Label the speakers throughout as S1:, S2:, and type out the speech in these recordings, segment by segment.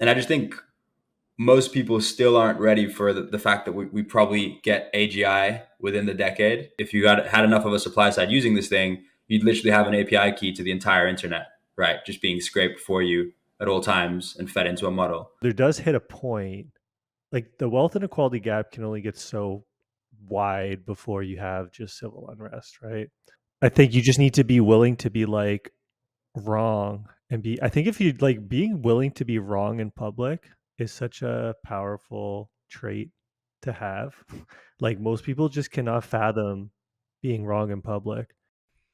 S1: And I just think most people still aren't ready for the fact that we probably get AGI within the decade. If you had enough of a supply side using this thing, you'd literally have an API key to the entire internet, right? Just being scraped for you at all times and fed into a model.
S2: There does hit a point, like the wealth inequality gap can only get so wide before you have just civil unrest, right? I think you just need to be willing to be like wrong and be, I think if you like being willing to be wrong in public is such a powerful trait to have. Like most people just cannot fathom being wrong in public.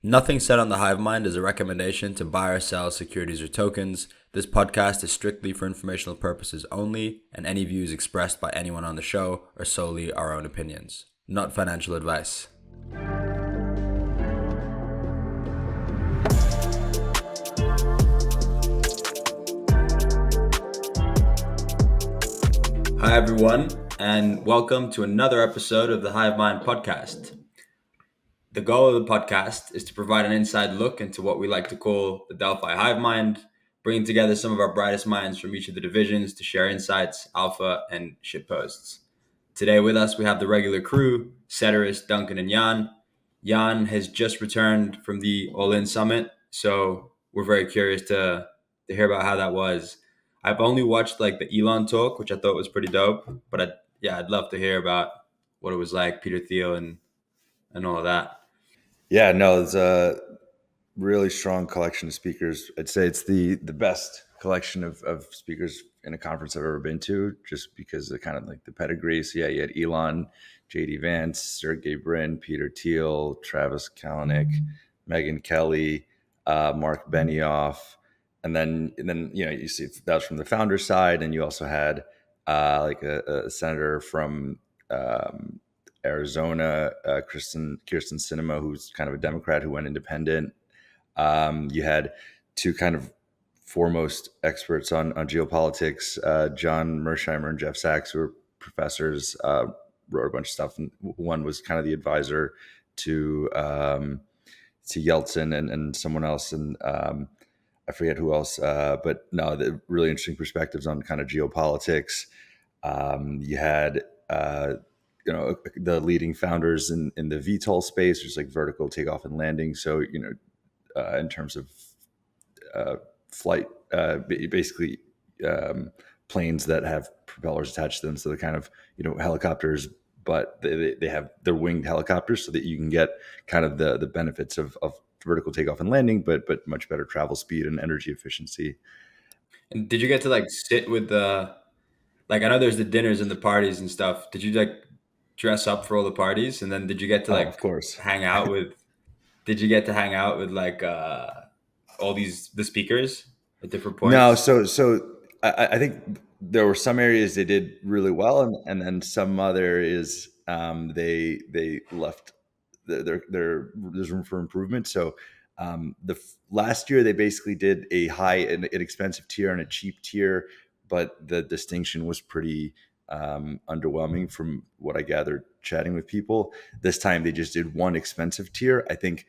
S1: Nothing said on the Hivemind is a recommendation to buy or sell securities or tokens. This podcast is strictly for informational purposes only, and any views expressed by anyone on the show are solely our own opinions, not financial advice. Hi, everyone, and welcome to another episode of the Hivemind podcast. The goal of the podcast is to provide an inside look into what we like to call the Delphi Hivemind, bringing together some of our brightest minds from each of the divisions to share insights, alpha, and shit posts. Today with us, we have the regular crew, Ceteris, Duncan, and Jan. Jan has just returned from the All In Summit, so we're very curious to hear about how that was. I've only watched like the Elon talk, which I thought was pretty dope, but I'd love to hear about what it was like, Peter Thiel, and all of that.
S3: Yeah, no, it's a really strong collection of speakers. I'd say it's the best collection of speakers in a conference I've ever been to, just because of kind of like the pedigree. So yeah, you had Elon, JD Vance, Sergey Brin, Peter Thiel, Travis Kalanick, Megyn Kelly, Mark Benioff, and then you see that was from the founder side, and you also had like a senator from Arizona, Kirsten Sinema, who's kind of a Democrat who went independent. You had two kind of foremost experts on geopolitics, John Mersheimer and Jeff Sachs, who were professors, wrote a bunch of stuff. And one was kind of the advisor to Yeltsin and someone else. And I forget who else, but no, the really interesting perspectives on kind of geopolitics. You had the leading founders in the VTOL space, which is like vertical takeoff and landing. So in terms of flight, basically planes that have propellers attached to them, so they're kind of helicopters, but they're winged helicopters, so that you can get kind of the benefits of vertical takeoff and landing, but much better travel speed and energy efficiency.
S1: And did you get to like sit with the, like, I know there's the dinners and the parties and stuff. Did you like dress up for all the parties? And then did you get to
S3: Oh, of
S1: like
S3: course.
S1: hang out with, did you get to hang out with like all the speakers at different
S3: No,
S1: points?
S3: I think there were some areas they did really well, and then some other areas they left there's room for improvement. So last year they basically did a high and an expensive tier and a cheap tier, but the distinction was pretty underwhelming from what I gathered chatting with people. This time they just did one expensive tier. I think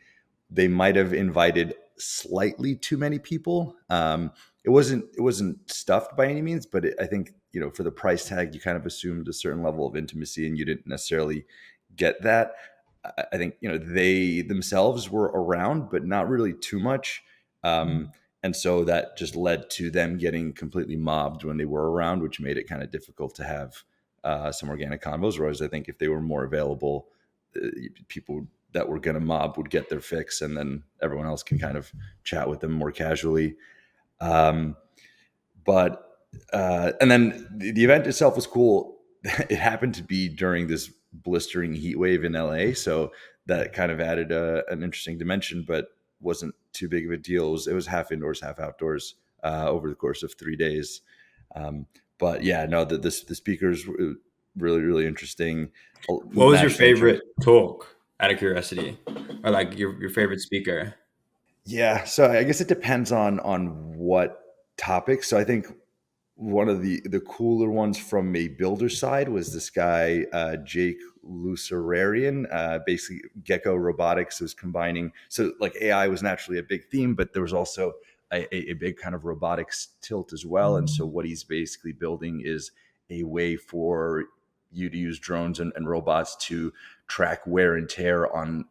S3: they might have invited slightly too many people. It wasn't stuffed by any means, but I think for the price tag, you kind of assumed a certain level of intimacy, and you didn't necessarily get that. I think they themselves were around, but not really too much, and so that just led to them getting completely mobbed when they were around, which made it kind of difficult to have some organic convos. Whereas I think if they were more available, people that were going to mob would get their fix, and then everyone else can kind of chat with them more casually. But and then the event itself was cool. It happened to be during this blistering heat wave in LA, so that kind of added an interesting dimension, but wasn't too big of a deal. It was half indoors, half outdoors over the course of 3 days. But yeah, no, the speakers were really interesting.
S1: What was your
S3: National
S1: favorite
S3: interest.
S1: talk, out of curiosity? Or like your favorite speaker?
S3: Yeah, so I guess it depends on what topic. So I think one of the cooler ones from a builder side was this guy Jake Lucerarian. Basically, Gecko Robotics was combining. So like AI was naturally a big theme, but there was also a big kind of robotics tilt as well. And so what he's basically building is a way for you to use drones and robots to track wear and tear on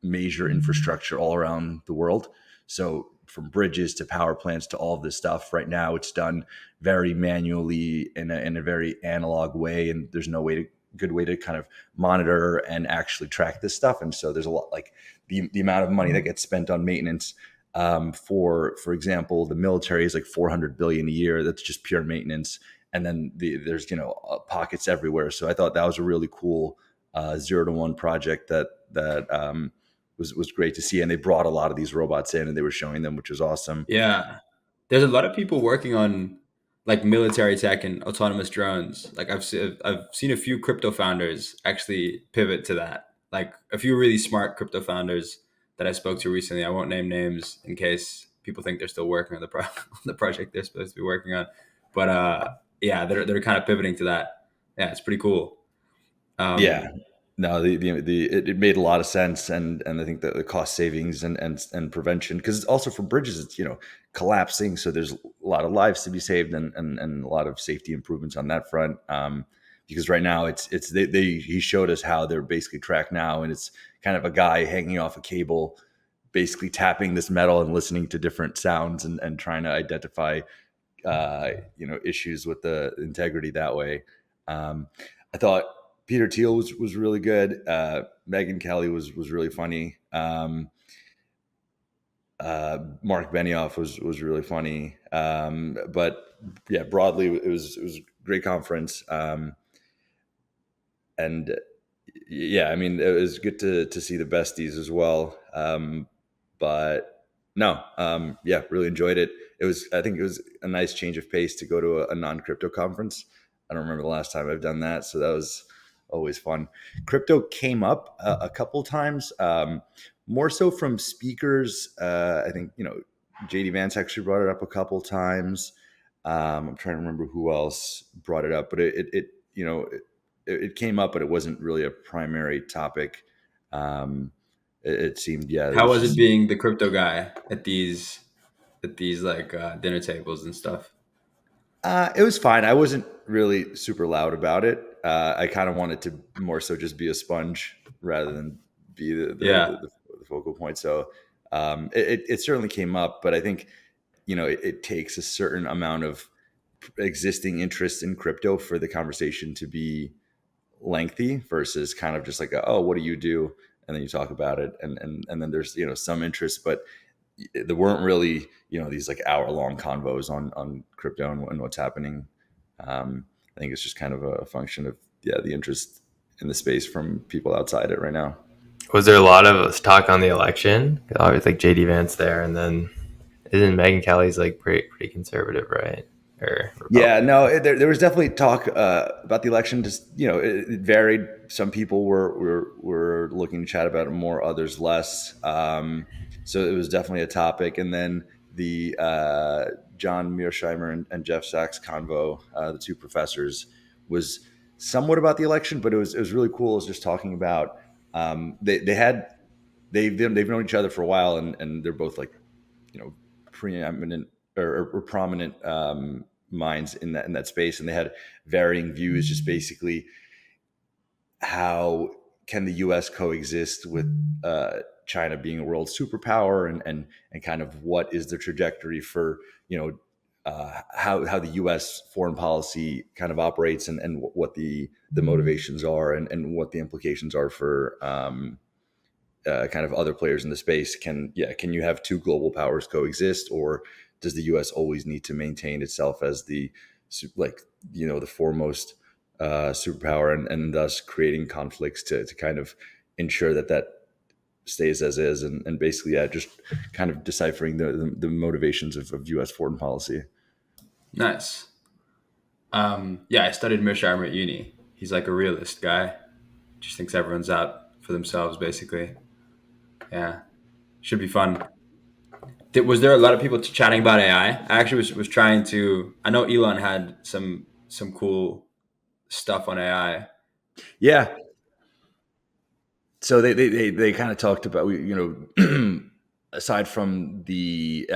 S3: major infrastructure all around the world. So from bridges to power plants to all of this stuff, right now it's done very manually in a very analog way, and there's no good way to kind of monitor and actually track this stuff. And so there's a lot, like the amount of money that gets spent on maintenance for example, the military is like 400 billion a year. That's just pure maintenance. And then there's pockets everywhere. So I thought that was a really cool 0 to 1 project that was great to see. And they brought a lot of these robots in and they were showing them, which was awesome.
S1: Yeah. There's a lot of people working on like military tech and autonomous drones. Like I've seen a few crypto founders actually pivot to that. Like a few really smart crypto founders that I spoke to recently. I won't name names in case people think they're still working on on the project they're supposed to be working on. But yeah, they're kind of pivoting to that. Yeah, it's pretty cool.
S3: Yeah,
S1: Um,
S3: no, it made a lot of sense, and I think that the cost savings and prevention, because it's also for bridges, it's collapsing, so there's a lot of lives to be saved, and a lot of safety improvements on that front. Because right now it's he showed us how they're basically tracked now, and it's kind of a guy hanging off a cable, basically tapping this metal and listening to different sounds and trying to identify issues with the integrity that way. I thought Peter Thiel was really good. Megyn Kelly was really funny. Mark Benioff was really funny. But yeah, broadly it was a great conference. And yeah, I mean, it was good to see the besties as well. But no, yeah, really enjoyed it. I think it was a nice change of pace to go to a non-crypto conference. I don't remember the last time I've done that, so that was always fun. Crypto came up a couple times, more so from speakers. I think JD Vance actually brought it up a couple times. I'm trying to remember who else brought it up, but it came up, but it wasn't really a primary topic. It seemed, yeah, it
S1: how
S3: was
S1: was it
S3: just.
S1: being the crypto guy at these like dinner tables and stuff?
S3: It was fine. I wasn't really super loud about it. I kind of wanted to more so just be a sponge rather than be
S1: Yeah.
S3: the focal point. So it certainly came up, but I think it takes a certain amount of existing interest in crypto for the conversation to be lengthy versus kind of just like oh, what do you do, and then you talk about it, and then there's some interest, but there weren't really these like hour-long convos on crypto and what's happening. I think it's just kind of a function of the interest in the space from people outside it right now.
S4: Was there a lot of talk on the election? Obviously, like JD Vance there, and then isn't Megyn Kelly's like pretty conservative, right? Or
S3: Yeah,
S4: Republican?
S3: no, there was definitely talk about the election. Just it varied. Some people were looking to chat about it more, others less. So it was definitely a topic. And then the John Mearsheimer and Jeff Sachs convo, the two professors, was somewhat about the election, but it was really cool. It was just talking about they've known each other for a while, and they're both like preeminent or prominent minds in that space, and they had varying views. Just basically, how can the U.S. coexist with China being a world superpower, and kind of what is the trajectory for how the U.S. foreign policy kind of operates, and what the motivations are, and what the implications are for kind of other players in the space. Can you have two global powers coexist, or does the U.S. always need to maintain itself as the the foremost superpower, and thus creating conflicts to kind of ensure that stays as is, and basically just kind of deciphering the motivations of U.S. foreign policy.
S1: Nice. Yeah, I studied Mearsheimer at uni. He's like a realist guy. Just thinks everyone's out for themselves, basically. Yeah, should be fun. Was there a lot of people chatting about AI? I actually was trying to. I know Elon had some cool stuff on AI.
S3: Yeah. So they kind of talked about aside from the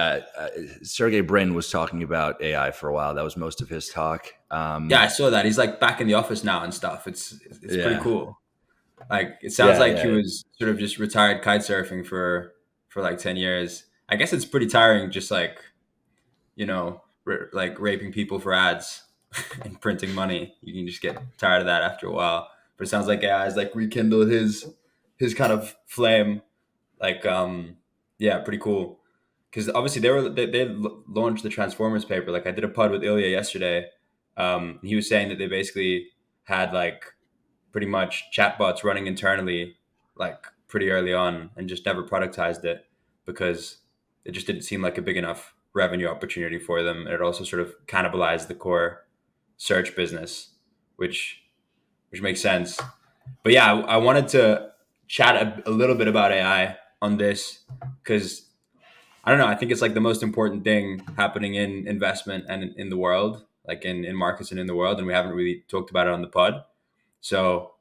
S3: Sergey Brin was talking about AI for a while. That was most of his talk.
S1: Yeah, I saw that. He's like back in the office now and stuff. It's pretty
S3: Yeah,
S1: cool. Like it sounds
S3: yeah,
S1: like he
S3: yeah.
S1: was sort of just retired kite surfing for like 10 years. I guess it's pretty tiring just like, like raping people for ads and printing money. You can just get tired of that after a while. But it sounds like AI has like rekindled his kind of flame. Like yeah, pretty cool. Because obviously they launched the Transformers paper. Like I did a pod with Ilya yesterday. And he was saying that they basically had like pretty much chatbots running internally like pretty early on and just never productized it because it just didn't seem like a big enough revenue opportunity for them. And it also sort of cannibalized the core search business, which makes sense. But yeah, I wanted to chat a little bit about AI on this because I don't know. I think it's like the most important thing happening in investment and in the world, like in markets and in the world, and we haven't really talked about it on the pod. So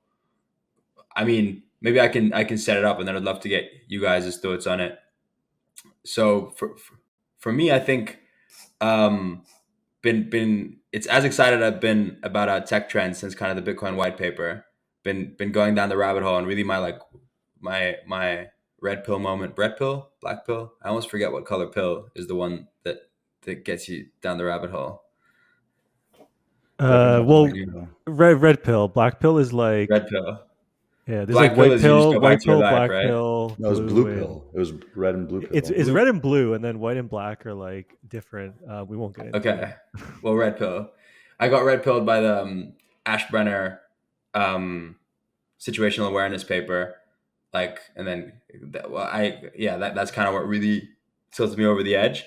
S1: I mean, maybe I can set it up, and then I'd love to get you guys' thoughts on it. So for me, I think um, been it's as excited I've been about tech trends since kind of the Bitcoin white paper. Been going down the rabbit hole, and really my red pill moment, red pill, black pill. I almost forget what color pill is the one that gets you down the rabbit hole.
S3: Red and
S2: Well,
S3: black.
S2: red pill, black pill is like,
S1: Red pill.
S2: yeah. There's like
S1: Black pill is you just go back
S2: white
S1: to your
S2: pill,
S1: life,
S2: black
S1: right?
S2: pill,
S3: No, it was
S2: blue,
S3: blue
S2: and
S3: pill. It was red and blue
S2: it's
S3: pill.
S2: red and blue, and then white and black are like different. We won't get into
S1: Okay.
S2: it.
S1: Well, red pill. I got red pilled by the Ashbrenner um, situational awareness paper. Like, and then that's kind of what really tilted me over the edge.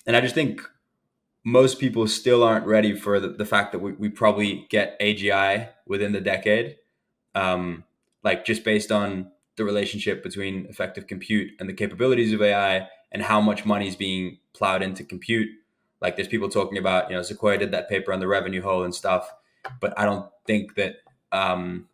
S1: And I just think most people still aren't ready for the fact that we probably get AGI within the decade. Um, like just based on the relationship between effective compute and the capabilities of AI and how much money is being plowed into compute. Like there's people talking about, Sequoia did that paper on the revenue hole and stuff, but I don't think that um,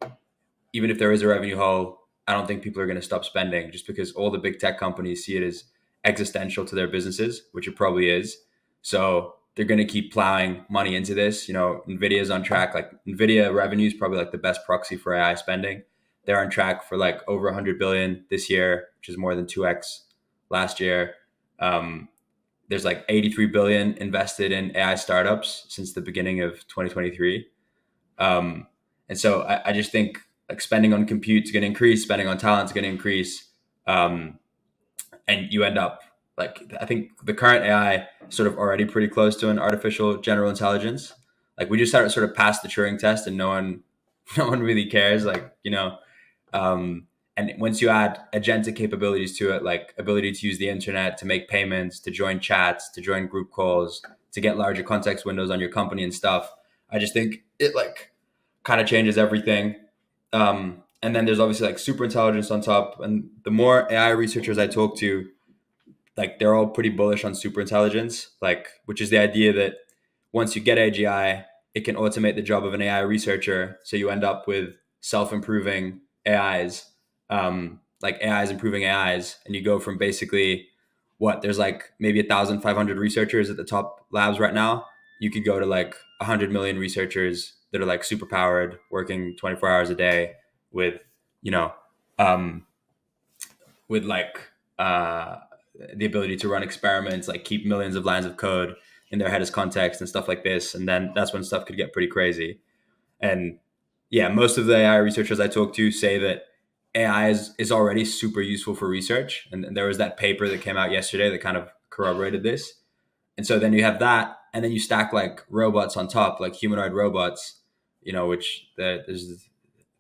S1: even if there is a revenue hole, I don't think people are going to stop spending just because all the big tech companies see it as existential to their businesses, which it probably is. So they're going to keep plowing money into this. Nvidia is on track. Like Nvidia revenue is probably like the best proxy for AI spending. They're on track for like over 100 billion this year, which is more than 2x last year. There's like 83 billion invested in AI startups since the beginning of 2023. And so I just think like spending on compute is going to increase, spending on talent is going to increase. Um, and you end up like, I think the current AI is sort of already pretty close to an artificial general intelligence. Like we just sort of passed the Turing test and no one, no one really cares. Like, um, and once you add agentic capabilities to it, like ability to use the internet, to make payments, to join chats, to join group calls, to get larger context windows on your company and stuff, I just think it like kind of changes everything. And then there's obviously like super intelligence on top. And the more AI researchers I talk to, like they're all pretty bullish on super intelligence, like which is the idea that once you get AGI, it can automate the job of an AI researcher. So you end up with self-improving AIs, like AIs improving AIs, and you go from basically there's like maybe 1,500 researchers at the top labs right now. You could go to like 100 million researchers that are like super powered, working 24 hours a day with, you know, um, with like the ability to run experiments, like keep millions of lines of code in their head as context and stuff like this. And then that's when stuff could get pretty crazy. And yeah, most of the AI researchers I talk to say that AI is already super useful for research. And there was that paper that came out yesterday that kind of corroborated this. And so then you have that, and then you stack like robots on top, like humanoid robots, which there's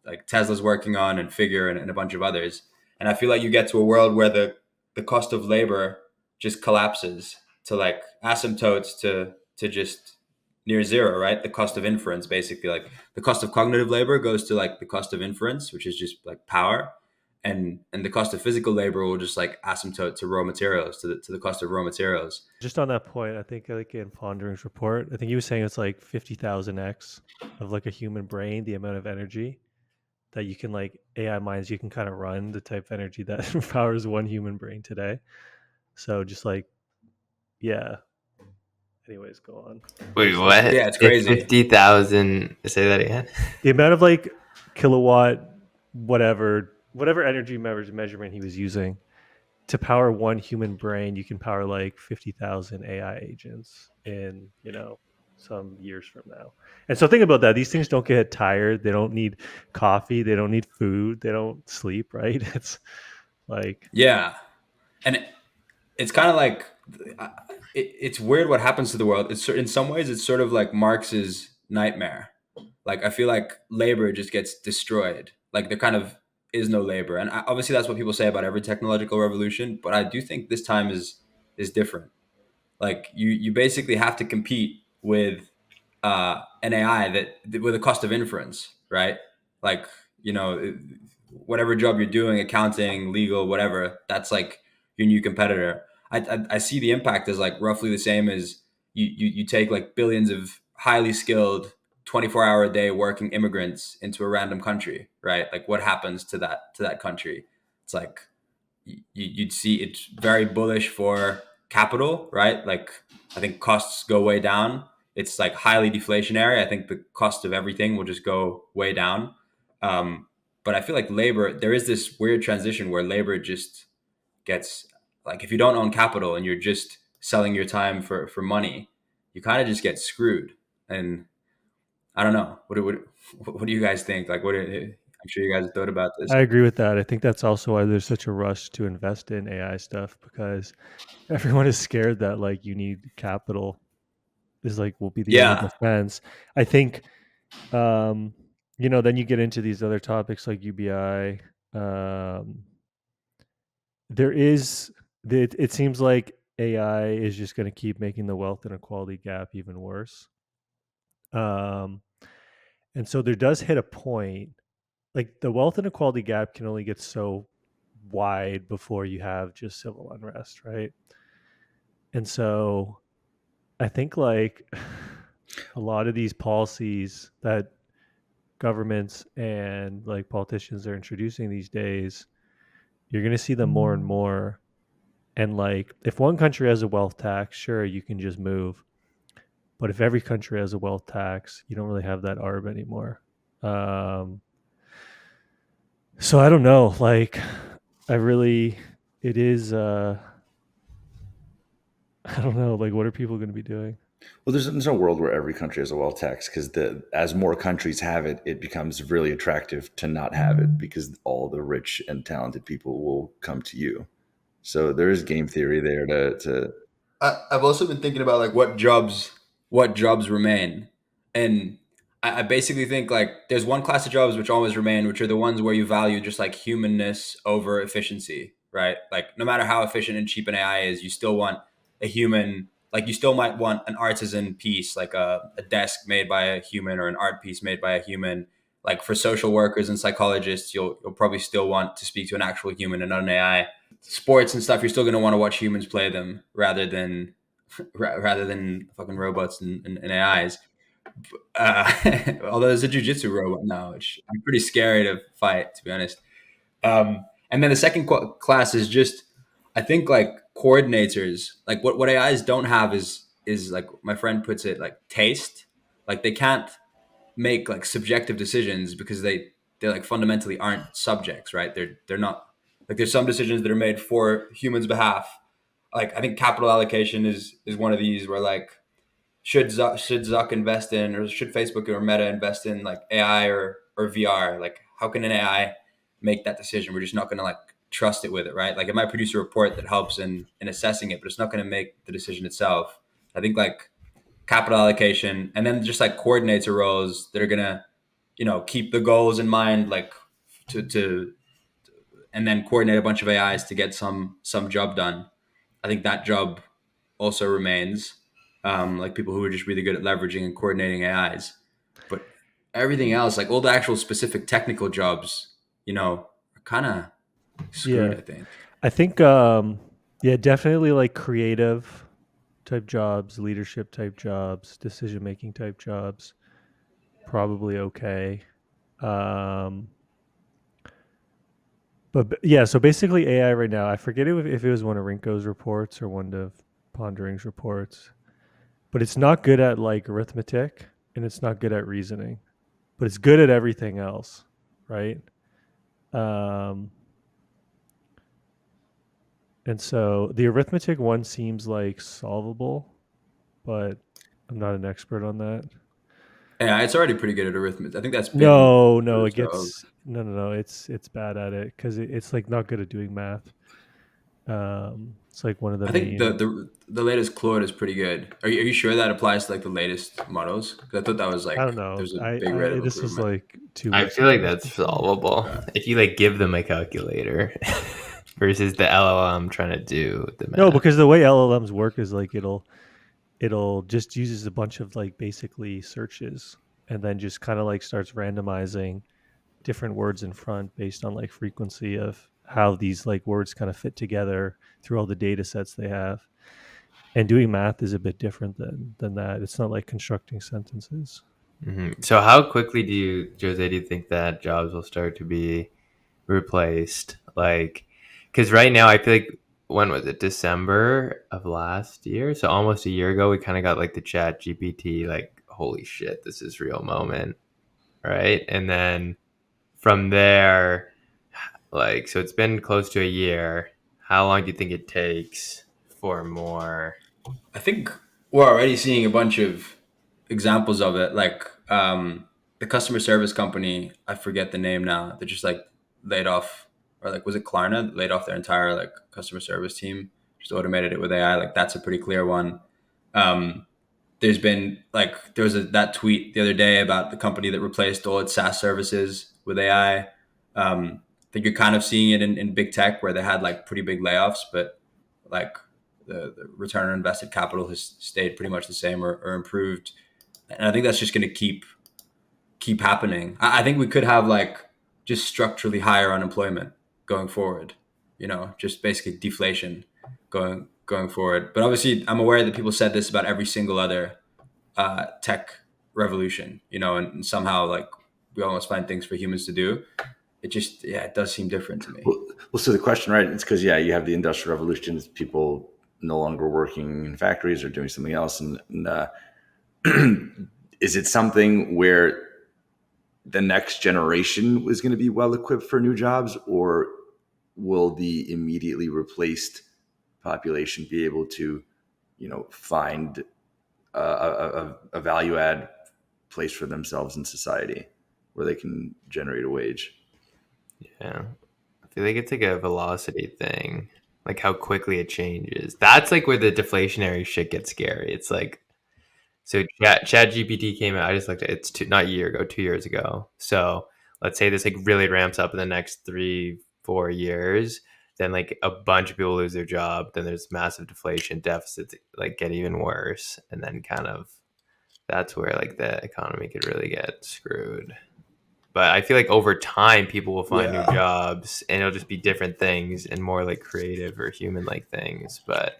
S1: like Tesla's working on and Figure and a bunch of others. And I feel like you get to a world where the cost of labor just collapses to like asymptotes to just near zero, right? The cost of inference, basically, like the cost of cognitive labor goes to like the cost of inference, which is just like power, and the cost of physical labor will just like asymptote to raw materials, to the cost of raw materials.
S2: Just on that point, I think like in Pondering's report, I think he was saying it's like 50,000x of like a human brain, the amount of energy that you can like AI minds you can kind of run, the type of energy that powers one human brain today. So just like, yeah. Anyways, go on.
S4: Wait,
S2: Just like
S4: what?
S1: Yeah, it's
S4: If
S1: crazy.
S4: 50,000, say that again.
S2: the amount of like kilowatt, whatever energy measurement he was using to power one human brain, you can power like 50,000 AI agents in, some years from now. And so think about that. These things don't get tired. They don't need coffee. They don't need food. They don't sleep, right? It's like,
S1: Yeah, and it's kind of like it's weird what happens to the world. It's in some ways it's sort of like Marx's nightmare. Like I feel like labor just gets destroyed. Like there kind of is no labor, and obviously that's what people say about every technological revolution. But I do think this time is different. Like you basically have to compete with an AI that with a cost of inference, right? Like whatever job you're doing, accounting, legal, whatever, that's like your new competitor. I see the impact as like roughly the same as you take like billions of highly skilled 24-hour a day working immigrants into a random country, right? Like what happens to that country? It's like you'd see it's very bullish for capital, right? Like I think costs go way down. It's like highly deflationary. I think the cost of everything will just go way down. But I feel like labor, there is this weird transition where labor just gets like if you don't own capital and you're just selling your time for money, you kind of just get screwed. And I don't know. What do you guys think? Like, I'm sure you guys have thought about this.
S2: I agree with that. I think that's also why there's such a rush to invest in AI stuff because everyone is scared that like you need capital is like will be the only
S1: Yeah,
S2: defense. I think then you get into these other topics like UBI. Um there is it seems like AI is just going to keep making the wealth inequality gap even worse. Um and so there does hit a point like the wealth inequality gap can only get so wide before you have just civil unrest, right? And so I think like a lot of these policies that governments and like politicians are introducing these days, you're going to see them more and more. And like if one country has a wealth tax, sure, you can just move. But if every country has a wealth tax, you don't really have that arb anymore. Um, so I don't know. Like I really, it is, I don't know. Like what are people going to be doing?
S3: Well, there's no world where every country has a wealth tax because as more countries have it, it becomes really attractive to not have it because all the rich and talented people will come to you. So there is game theory there to
S1: I've also been thinking about like what jobs remain, and I basically think like there's one class of jobs which always remain, which are the ones where you value just like humanness over efficiency, right? Like no matter how efficient and cheap an AI is, you still want a human. Like you still might want an artisan piece, like a desk made by a human or an art piece made by a human. Like for social workers and psychologists, you'll probably still want to speak to an actual human and not an AI. Sports and stuff, you're still going to want to watch humans play them rather than fucking robots and AIs. Although there's a jujitsu robot now, which I'm pretty scary to fight, to be honest. And then the second class is just, I think like coordinators, like what AIs don't have is like my friend puts it, like taste. Like they can't make like subjective decisions because they like fundamentally aren't subjects, right? They're not like there's some decisions that are made for humans' behalf. Like I think capital allocation is one of these where like should Zuck invest in or should Facebook or Meta invest in like AI or VR? Like how can an AI make that decision? We're just not going to like trust it with it, right? Like it might produce a report that helps in assessing it, but it's not going to make the decision itself. I think like capital allocation and then just like coordinator roles that are going to keep the goals in mind, like to and then coordinate a bunch of AIs to get some job done. I think that job also remains, like people who are just really good at leveraging and coordinating AIs. But everything else, like all the actual specific technical jobs, are kind of screwed,
S2: Yeah.
S1: I think.
S2: I think, yeah, definitely like creative type jobs, leadership type jobs, decision making type jobs, probably okay. Um, But yeah, so basically AI right now, I forget if it was one of Rinko's reports or one of Pondering's reports, but it's not good at like arithmetic and it's not good at reasoning, but it's good at everything else, right? Um, and so the arithmetic one seems like solvable, but I'm not an expert on that.
S1: Yeah, it's already pretty good at arithmetic. I think that's been
S2: No,
S1: sort
S2: no,
S1: of
S2: it
S1: so.
S2: gets no. It's bad at it because it's like not good at doing math. It's like one of the
S1: I think
S2: main.
S1: the latest Claude is pretty good. Are you sure that applies to like the latest models? Because I thought that was
S2: I
S1: like
S2: don't know.
S1: there's a big rate
S2: I
S1: of
S2: this was
S1: improvement.
S2: like 2 weeks
S4: I feel like
S2: ago or
S4: that's
S2: something.
S4: solvable
S1: Okay.
S4: if you like give them a calculator versus the LLM trying to do the
S2: No,
S4: math.
S2: because the way LLMs work is like it'll just uses a bunch of like basically searches and then just kind of like starts randomizing different words in front based on like frequency of how these like words kind of fit together through all the data sets they have. And doing math is a bit different than that. It's not like constructing sentences.
S4: So how quickly Jose, do you think that jobs will start to be replaced? Like, because right now I feel like when was it? December of last year, so almost a year ago, we kind of got like the Chat GPT, like, holy shit, this is real moment, right? And then from there, like, so it's been close to a year. How long do you think it takes for more?
S1: I think we're already seeing a bunch of examples of it. Like the customer service company, I forget the name now. They just like laid off, or like was it Klarna that laid off their entire like customer service team, just automated it with AI. Like that's a pretty clear one. Um, there's been like there was that tweet the other day about the company that replaced all its SaaS services with AI. I think you're kind of seeing it in big tech where they had like pretty big layoffs, but like the return on invested capital has stayed pretty much the same or improved. And I think that's just going to keep happening. I think we could have like just structurally higher unemployment going forward. Just basically deflation going forward. But obviously, I'm aware that people said this about every single other tech revolution. And somehow like we almost find things for humans to do. It just it does seem different to me.
S3: Well, so the question, right? It's because you have the industrial revolutions, people no longer working in factories or doing something else, and is it something where the next generation is going to be well equipped for new jobs, or will the immediately replaced population be able to, find a value add place for themselves in society where they can generate a wage?
S4: Yeah. I feel like it's like a velocity thing, like how quickly it changes. That's like where the deflationary shit gets scary. It's like, so Chat GPT came out. I just looked at it. It's not a year ago, 2 years ago. So let's say this like really ramps up in the next 3-4 years. Then like a bunch of people lose their job. Then there's massive deflation, deficits like get even worse, and then kind of that's where like the economy could really get screwed. But I feel like over time, people will find new
S1: Yeah.
S4: jobs, and it'll just be different things and more like creative or human like things. But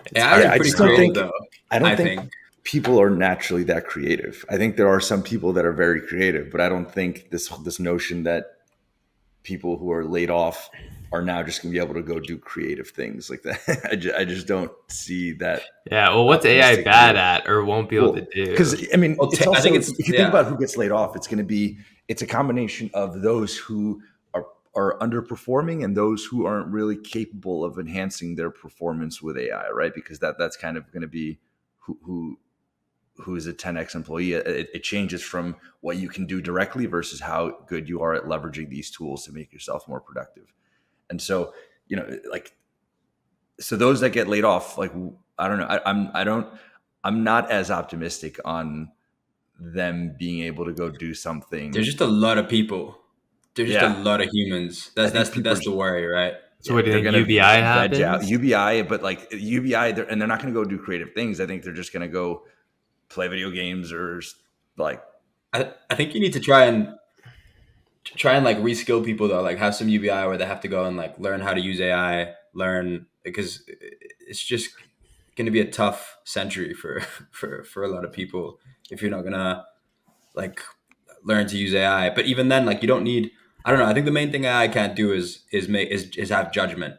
S4: it's
S1: AI is
S3: Yeah,
S4: hard
S3: I
S4: to
S1: pretty
S3: just don't
S1: creative
S4: know.
S3: think
S1: though.
S3: I don't
S1: I
S3: think
S1: think.
S3: people are naturally that creative. I think there are some people that are very creative, but I don't think this notion that people who are laid off are now just going to be able to go do creative things like that. I just don't see that
S4: Yeah. Well, what's AI
S3: optimistic
S4: bad
S3: view.
S4: at or won't be able to
S3: Well,
S4: do?
S3: because I mean,
S1: Well,
S3: it's
S1: I think
S3: also,
S1: it's
S3: if you think
S1: yeah.
S3: about who gets laid off, it's a combination of those who are underperforming and those who aren't really capable of enhancing their performance with AI, right? Because that's kind of going to be who is a 10x employee. It changes from what you can do directly versus how good you are at leveraging these tools to make yourself more productive. And so, like, so those that get laid off, like, I don't know, I'm not as optimistic on them being able to go do
S1: There's
S3: something.
S1: just a lot of people. There's just a
S3: Yeah,
S1: lot of humans.
S3: I
S1: That's
S3: think
S1: that's the
S3: people are
S1: that's the worry, right?
S4: So,
S3: yeah,
S4: what do you
S3: they're
S4: think?
S3: gonna
S4: UBI
S3: veg out
S4: happens?
S3: UBI, but like UBI, and they're not gonna go do creative things. I think they're just gonna go play video games or like,
S1: I think you need to try and like reskill people though, like have some UBI where they have to go and like learn how to use AI, learn because it's just going to be a tough century for for a lot of people if you're not gonna like learn to use AI. But even then, like you don't need I don't know. I think the main thing AI can't do is have judgment.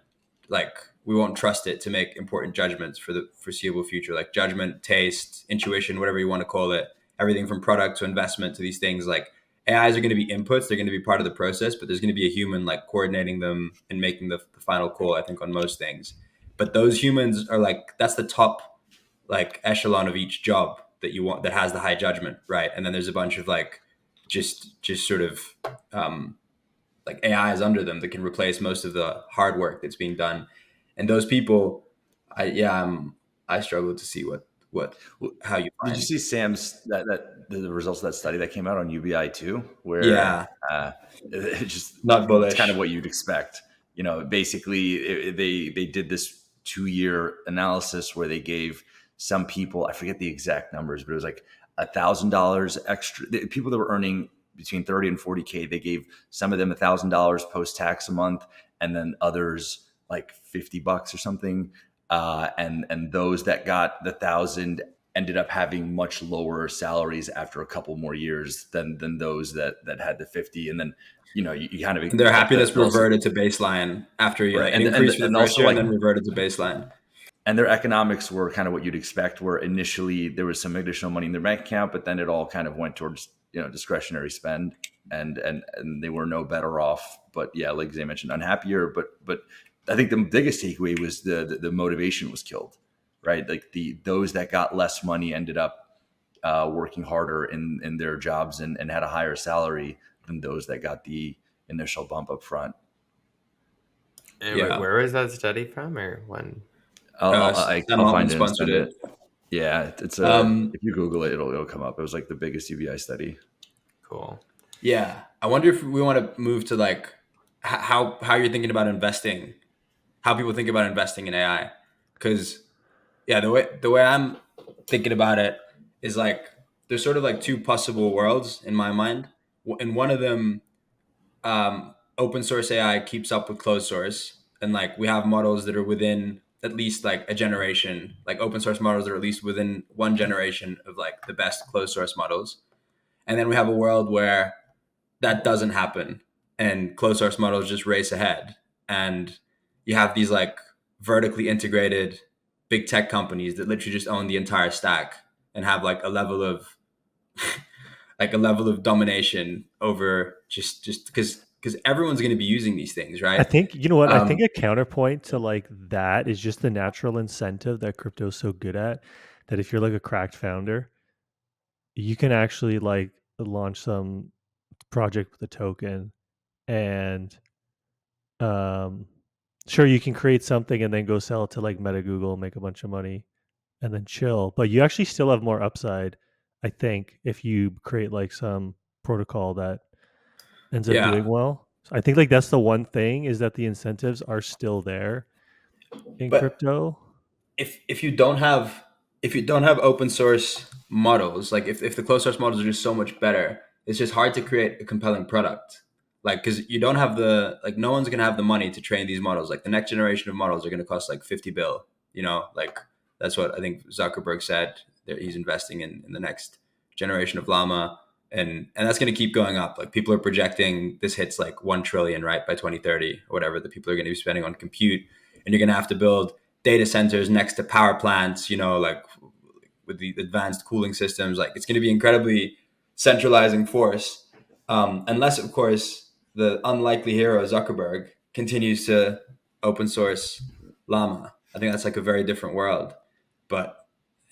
S1: Like we won't trust it to make important judgments for the foreseeable future. Like judgment, taste, intuition, whatever you want to call it. Everything from product to investment to these things. Like AIs are going to be inputs. They're going to be part of the process, but there's going to be a human like coordinating them and making the final call. I think on most things. But those humans are like that's the top like echelon of each job that you want that has the high judgment, right? And then there's a bunch of like just sort of um, like AIs under them that can replace most of the hard work that's being done. And those people, I struggle to see what
S3: Well,
S1: how you
S3: did you
S1: find.
S3: see Sam's that the results of that study that came out on UBI too, where
S1: Yeah,
S3: it just
S1: not
S3: it's kind of
S1: bullish.
S3: what you'd expect. Basically they did this 2-year analysis where they gave some people, I forget the exact numbers, but it was like $1,000 extra. The people that were earning between 30 and 40K, they gave some of them $1,000 post tax a month, and then others like $50 or something. And those that got the 1,000 ended up having much lower salaries after a couple more years than those that had the 50. And then you kind of
S1: And their
S3: expect that
S1: happiness
S3: they're also
S1: reverted to baseline after a year.
S3: right.
S1: Like it
S3: And
S1: increased for the
S3: and
S1: first
S3: also
S1: year and
S3: like
S1: then reverted to baseline.
S3: and their economics were kind of what you'd expect, where initially there was some additional money in their bank account, but then it all kind of went towards discretionary spend, and they were no better off. But yeah, like Zay mentioned, unhappier. But I think the biggest takeaway was the motivation was killed, right? Like those that got less money ended up working harder in their jobs and had a higher salary than those that got the initial bump up front.
S1: Yeah,
S4: Where was that study from, or when?
S3: I'll
S1: Sam Altman
S3: find it and
S1: sponsored
S3: send it.
S1: it.
S3: Yeah, it's a
S1: Um,
S3: if you Google it, it'll come up. It was like the biggest UBI study.
S4: Cool.
S1: yeah, I wonder if we want to move to like how you're thinking about investing, how people think about investing in AI, because yeah, the way I'm thinking about it is like there's sort of like two possible worlds in my mind. In one of them, open source AI keeps up with closed source, and like we have models that are within at least like a generation, like open source models that are at least within one generation of like the best closed source models. And then we have a world where that doesn't happen, and closed source models just race ahead, and you have these like vertically integrated big tech companies that literally just own the entire stack and have like a level of like a level of domination over just because everyone's going to be using these things,
S2: I
S1: right?
S2: think you know what I think
S1: um
S2: a counterpoint to like that is just the natural incentive that crypto's so good at, that if you're like a cracked founder, you can actually like launch some project with a token, and um sure, you can create something and then go sell it to like Meta, Google, make a bunch of money, and then chill. But you actually still have more upside, I think, if you create like some protocol that ends up doing
S1: yeah,
S2: well. So I think like that's the one thing, is that the incentives are still there in
S1: but
S2: crypto.
S1: if you don't have open source models, like if the closed source models are just so much better, it's just hard to create a compelling product. Like because you don't have the like no one's gonna have the money to train these models. Like the next generation of models are gonna cost like 50 bill. Like that's what I think Zuckerberg said that he's investing in the next generation of llama, and that's gonna keep going up. Like people are projecting this hits like 1 trillion right by 2030 or whatever that people are gonna be spending on compute, and you're gonna have to build data centers next to power plants, like with the advanced cooling systems. Like it's going to be incredibly centralizing force, unless of course the unlikely hero Zuckerberg continues to open source Llama. I think that's like a very different world. But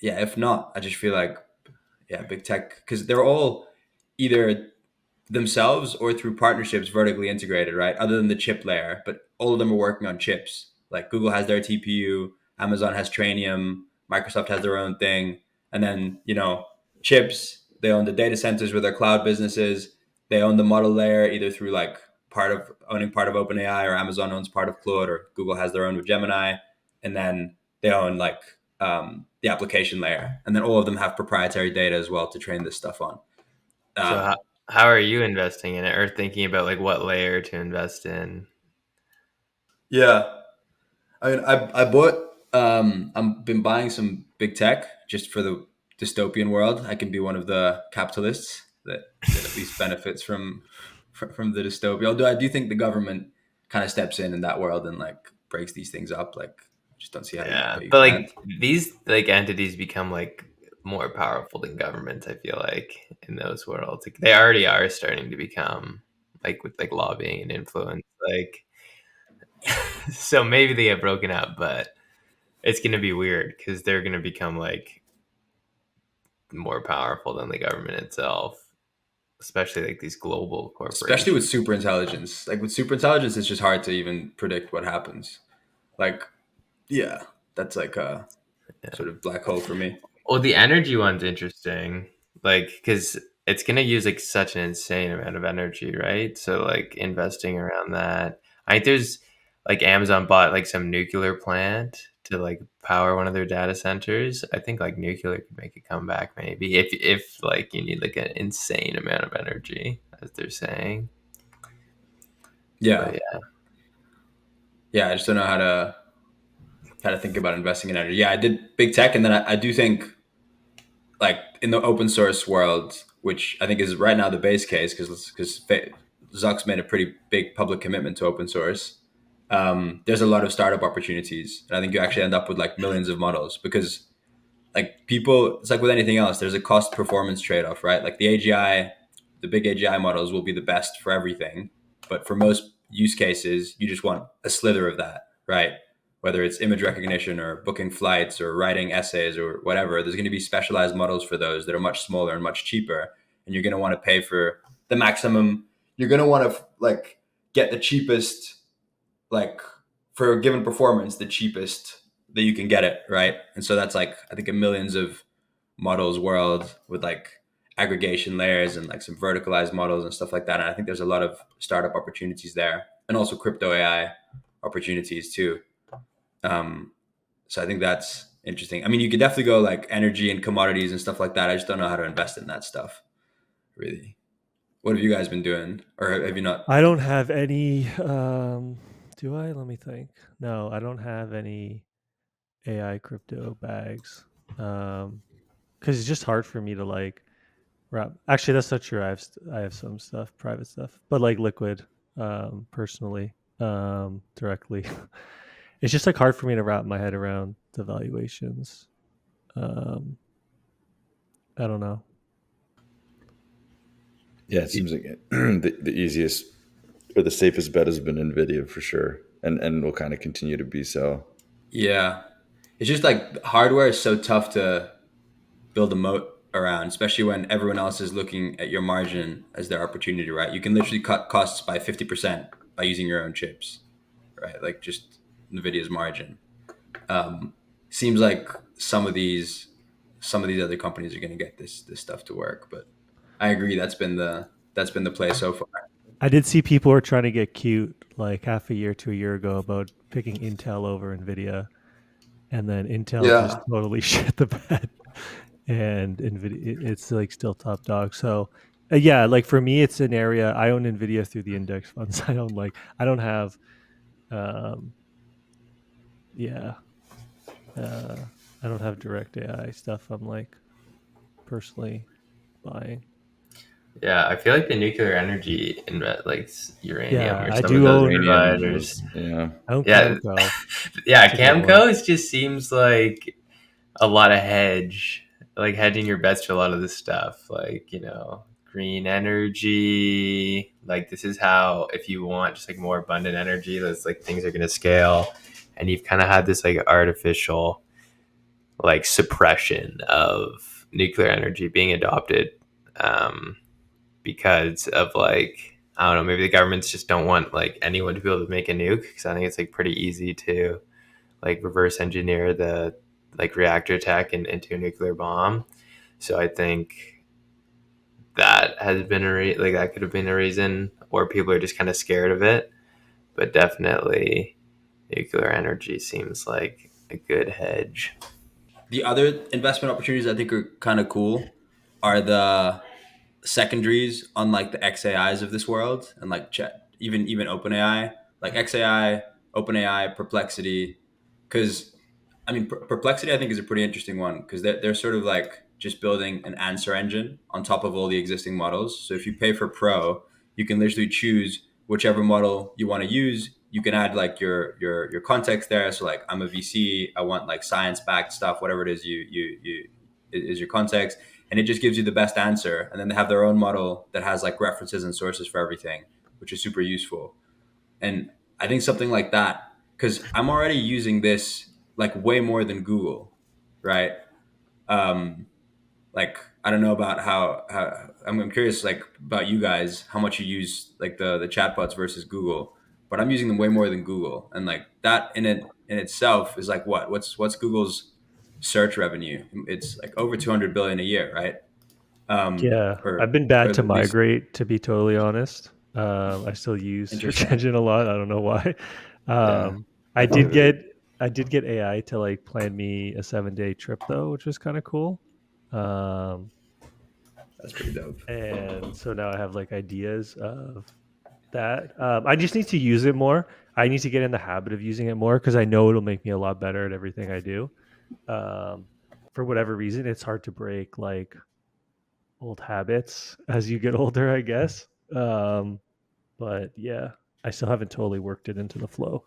S1: yeah, if not, I just feel like yeah, big tech because they're all either themselves or through partnerships vertically integrated, right? Other than the chip layer, but all of them are working on chips. Like Google has their TPU, Amazon has Trainium, Microsoft has their own thing, and then chips. They own the data centers with their cloud businesses. They own the model layer either through like owning part of OpenAI, or Amazon owns part of Claude, or Google has their own with Gemini, and then they own like the application layer, and then all of them have proprietary data as well to train this stuff on.
S4: So
S1: Um,
S4: how are you investing in it, or thinking about like what layer to invest in?
S1: yeah, I mean, I bought. I've been buying some big tech just for the dystopian world. I can be one of the capitalists that at least benefits from the dystopia. Although I do think the government kind of steps in that world and like breaks these things up. Like, just don't see how
S4: Yeah,
S1: you
S4: but
S1: can't.
S4: like these like entities become like more powerful than governments. I feel like in those worlds, like they already are starting to become like with like lobbying and influence. Like, so maybe they get broken up, but it's gonna be weird because they're gonna become like more powerful than the government itself, especially like these global
S1: Especially with
S4: corporations.
S1: super intelligence. Like with super intelligence, it's just hard to even predict what happens. Like, yeah, that's like a
S4: Yeah.
S1: sort of black hole for me.
S4: Well, the energy one's interesting, like because it's gonna use like such an insane amount of energy, right? So like investing around that. I think there's like Amazon bought like some nuclear plant to like power one of their data centers. I think like nuclear could make a comeback maybe if like you need like an insane amount of energy, as they're saying. But
S1: Yeah,
S4: yeah,
S1: yeah. I just don't know how to think about investing in energy. Yeah, I did big tech, and then I do think like in the open source world, which I think is right now the base case because Zuck's made a pretty big public commitment to open source. There's a lot of startup opportunities, and I think you actually end up with like millions of models because like people, it's like with anything else, there's a cost performance trade off, right? Like the AGI, the big AGI models will be the best for everything, but for most use cases, you just want a slither of that, right? Whether it's image recognition or booking flights or writing essays or whatever, there's going to be specialized models for those that are much smaller and much cheaper, and you're going to want to pay for the maximum. You're going to want to like get the cheapest, like for a given performance, the cheapest that you can get it, right? And so that's like I think a millions of models world with like aggregation layers and like some verticalized models and stuff like that. And I think there's a lot of startup opportunities there, and also crypto AI opportunities too. Um, so I think that's interesting. I mean, you could definitely go like energy and commodities and stuff like that. I just don't know how to invest in that stuff, really. What have you guys been doing, or have you not?
S2: I don't have any. Do I? Let me think. No, I don't have any AI crypto bags. Because it's just hard for me to like wrap. Actually, that's not true. I have some stuff, private stuff, but like liquid, personally, directly. It's just like hard for me to wrap my head around the valuations. Um, I don't know.
S3: Yeah, it seems like the easiest or the safest bet has been Nvidia for sure, and will kind of continue to be so.
S1: Yeah, it's just like hardware is so tough to build a moat around, especially when everyone else is looking at your margin as their opportunity, right? You can literally cut costs by 50% by using your own chips, right? Like just Nvidia's margin. Um, seems like some of these other companies are going to get this stuff to work, but I agree that's been the play so far.
S2: I did see people were trying to get cute like half a year to a year ago about picking Intel over Nvidia, and then Intel just
S1: Yeah.
S2: totally shit the bed, and Nvidia it's like still top dog. So yeah, like for me, it's an area I own Nvidia through the index funds. I don't have um yeah uh I don't have direct AI stuff. I'm like personally buying.
S4: yeah. I feel like the nuclear energy in like uranium
S2: Yeah,
S4: or
S2: I
S4: some of
S2: do
S4: those
S2: own.
S3: Uranium
S4: providers.
S3: was, yeah.
S2: I own
S4: Yeah,
S2: Camco.
S4: yeah.
S2: It's a good one.
S4: Camco just seems like a lot of like hedging your bets to a lot of this stuff, like green energy. Like this is how if you want just like more abundant energy, those like things are going to scale, and you've kind of had this like artificial like suppression of nuclear energy being adopted um, because of like I don't know, maybe the governments just don't want like anyone to be able to make a nuke because I think it's like pretty easy to like reverse engineer the like reactor tech into a nuclear bomb. So I think that has been like that could have been a reason, or people are just kind of scared of it. But definitely, nuclear energy seems like a good hedge.
S1: The other investment opportunities I think are kind of cool are the secondaries on like the XAIs of this world and like chat, even OpenAI, like XAI, OpenAI, Perplexity, because I mean Perplexity I think is a pretty interesting one because they're sort of like just building an answer engine on top of all the existing models. So if you pay for Pro, you can literally choose whichever model you want to use. You can add like your context there. So like I'm a VC, I want like science backed stuff, whatever it is you is your context, and it just gives you the best answer. And then they have their own model that has like references and sources for everything, which is super useful. And I think something like that, because I'm already using this like way more than Google, right? Um, like I don't know about how I'm curious like about you guys, how much you use like the chatbots versus Google, but I'm using them way more than Google, and like that in itself is like what's Google's search revenue? It's like over 200 billion a year, right?
S2: Yeah, I've
S1: Or
S2: been bad to
S1: at least
S2: migrate, to be totally honest. I still use search
S1: interesting.
S2: engine a lot. I don't know why.
S3: Yeah,
S2: Um, I
S3: I think
S2: did get
S3: that
S2: I did get AI to like plan me a 7-day trip though, which was kind of cool. Um,
S1: That's pretty dope.
S2: and so now I have like ideas of that. I just need to use it more. I need to get in the habit of using it more because I know it'll make me a lot better at everything I do. Um, for whatever reason, it's hard to break like old habits as you get older, I guess. But yeah, I still haven't totally worked it into the flow.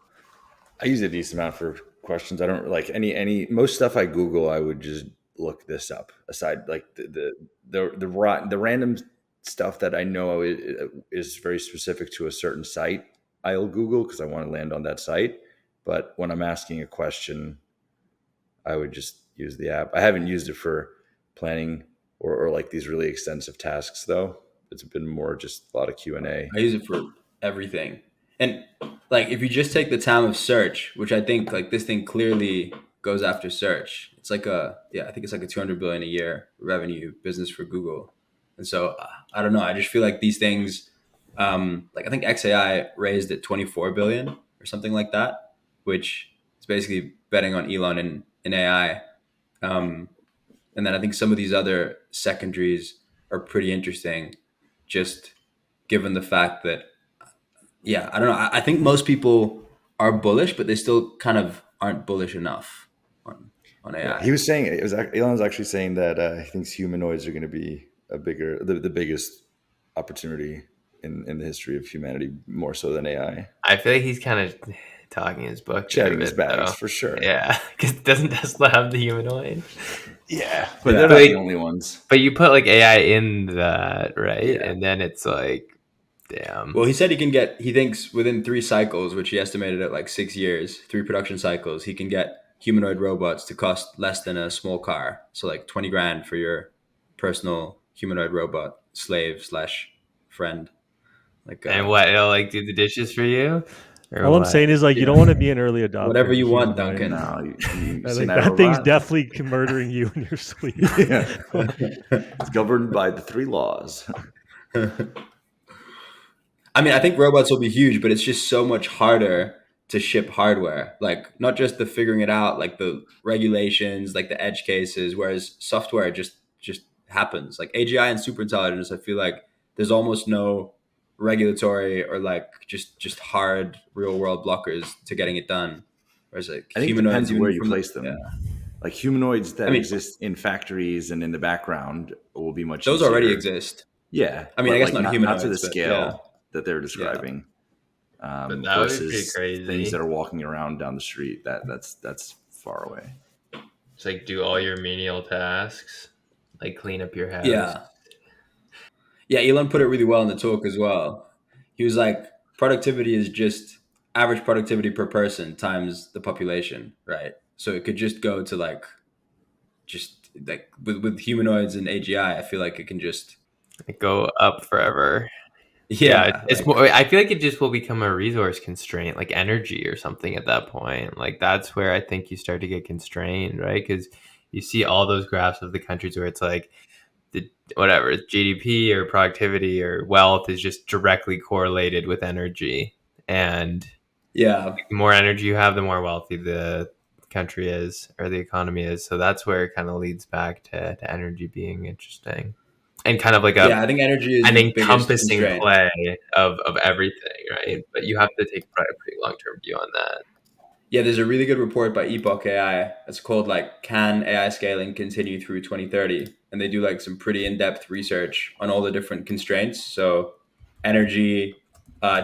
S3: I use a decent amount for questions. I don't like any most stuff I Google. I would just look this up. Aside like the random stuff that I know is very specific to a certain site, I'll Google because I want to land on that site. But when I'm asking a question, I would just use the app. I haven't used it for planning or like these really extensive tasks though. It's been more just a lot of Q&A.
S1: I use it for everything. And like if you just take the time of search, which I think like this thing clearly goes after search. It's like I think it's like a 200 billion a year revenue business for Google. And so I don't know, I just feel like these things like I think XAI raised at 24 billion or something like that, which is basically betting on Elon in AI. Um, and then I think some of these other secondaries are pretty interesting, just given the fact that I don't know. I think most people are bullish, but they still kind of aren't bullish enough on
S3: Yeah, he
S1: AI.
S3: was saying it was Elon's actually saying that he thinks humanoids are going to be the biggest opportunity in the history of humanity, more so than AI.
S4: I feel like he's kind of talking his book there a
S3: Chatting his
S4: bit,
S3: bags
S4: though.
S3: for sure.
S4: Yeah, because doesn't Tesla have the humanoid?
S3: Yeah, but
S1: Yeah.
S3: they're
S4: But
S3: not the
S4: like,
S3: only ones.
S4: but you put like AI in that, right?
S3: Yeah,
S4: And then it's like, damn.
S1: Well, he said he thinks within 3 cycles, which he estimated at like 6 years, 3 production cycles, he can get humanoid robots to cost less than a small car. So like 20 grand for your personal humanoid robot slave slash friend. Like
S4: And what, it'll like do the dishes for you, or
S2: All I'm
S4: what?
S2: saying is like you
S1: yeah,
S2: don't want to be an early adopter
S1: whatever
S2: of a
S1: you want,
S2: humanoid.
S1: Duncan.
S3: no, you
S2: I
S3: seen
S2: think
S3: that
S2: that thing's
S3: robot?
S2: definitely murdering you in your sleep.
S3: Yeah, it's governed by the 3 laws.
S1: I mean, I think robots will be huge, but it's just so much harder to ship hardware. Like not just the figuring it out, like the regulations, like the edge cases. Whereas software just happens. Like AGI and superintelligence, I feel like there's almost no regulatory or like just hard real world blockers to getting it done. Whereas like
S3: I think it
S1: humanoids,
S3: depends where
S1: even
S3: you
S1: from
S3: place them. Like humanoids
S1: I
S3: that
S1: mean,
S3: exist in factories and in the background will be much
S1: those already
S3: easier.
S1: exist.
S3: Yeah,
S1: I mean, I
S3: but
S1: guess
S3: like
S1: not
S3: not to the
S1: humanoids, but yeah,
S3: scale that they're
S1: yeah.
S3: describing,
S4: But that would be pretty
S3: versus things
S4: crazy.
S3: that are walking around down the street. That's far away.
S4: It's like do all your menial tasks, like clean up your house.
S1: Yeah. Yeah, Elon put it really well in the talk as well. He was like, productivity is just average productivity per person times the population, right? So it could just go to like, just like with humanoids and AGI, I feel like it can just,
S4: Like, go up forever. Yeah,
S1: yeah,
S4: it's
S1: like,
S4: more. I feel like it just will become a resource constraint, like energy or something at that point. Like that's where I think you start to get constrained, right? Because you see all those graphs of the countries where it's like the whatever GDP or productivity or wealth is just directly correlated with energy, and
S1: yeah,
S4: the more energy you have, the more wealthy the country is or the economy is. So that's where it kind of leads back to energy being interesting and kind of like
S1: yeah. I think energy is
S4: an
S1: the biggest
S4: encompassing
S1: constraint.
S4: play of everything, right? But you have to take a pretty long term view on that.
S1: Yeah, there's a really good report by Epoch AI. It's called like "Can AI Scaling Continue Through 2030?" And they do like some pretty in-depth research on all the different constraints. So energy,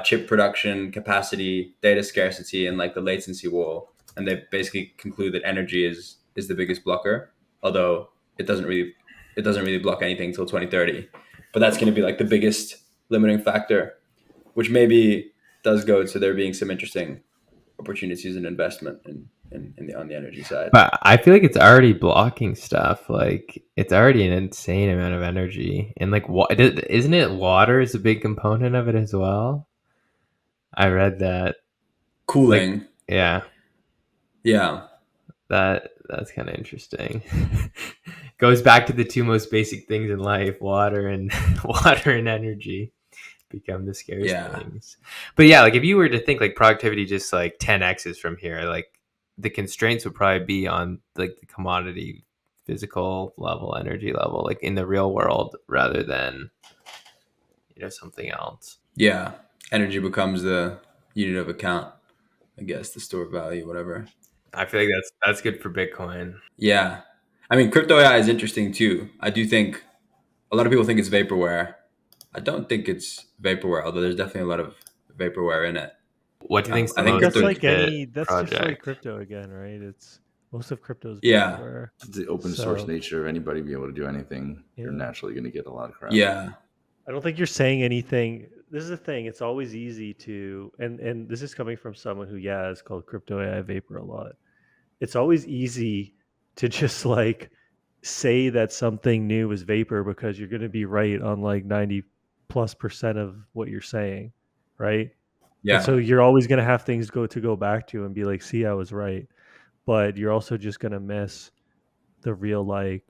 S1: chip production capacity, data scarcity, and like the latency wall. And they basically conclude that energy is the biggest blocker, although it doesn't really block anything till 2030. But that's going to be like the biggest limiting factor, which maybe does go to there being some interesting opportunities and investment on the energy side.
S4: But I feel like it's already blocking stuff. Like it's already an insane amount of energy, and like isn't it water is a big component of it as well? I read that. Like,
S1: Cooling,
S4: yeah,
S1: yeah,
S4: that's kind of interesting. Goes back to the two most basic things in life: water and water and energy become the scarce
S1: yeah,
S4: things. But yeah, like if you were to think like productivity just like 10x's from here, like the constraints would probably be on like the commodity physical level, energy level, like in the real world rather than something else.
S1: yeah. Energy becomes the unit of account, I guess, the store of value, whatever.
S4: I feel like that's good for Bitcoin.
S1: Yeah. I mean, crypto AI is interesting too. I do think a lot of people think it's vaporware. I don't think it's vaporware, although there's definitely a lot of vaporware in it.
S4: What do you think's
S1: I
S4: the
S2: I
S1: think
S2: think
S4: most
S2: that's
S1: crypto,
S2: like
S4: legit
S2: that's just like
S4: project?
S2: crypto again, right? It's most of crypto is
S1: yeah,
S2: vaporware.
S3: The open source
S2: So
S3: nature of anybody being able to do anything, you're
S2: yeah,
S3: naturally going to get a lot of crap.
S1: yeah,
S2: I don't think you're saying anything. This is the thing. It's always easy to, and this is coming from someone who, yeah, is called crypto AI vapor a lot. It's always easy to just like say that something new is vapor because you're going to be right on like 90+% of what you're saying, right? And
S1: yeah,
S2: so you're always going to have things go back to and be like, see, I was right. But you're also just going to miss the real like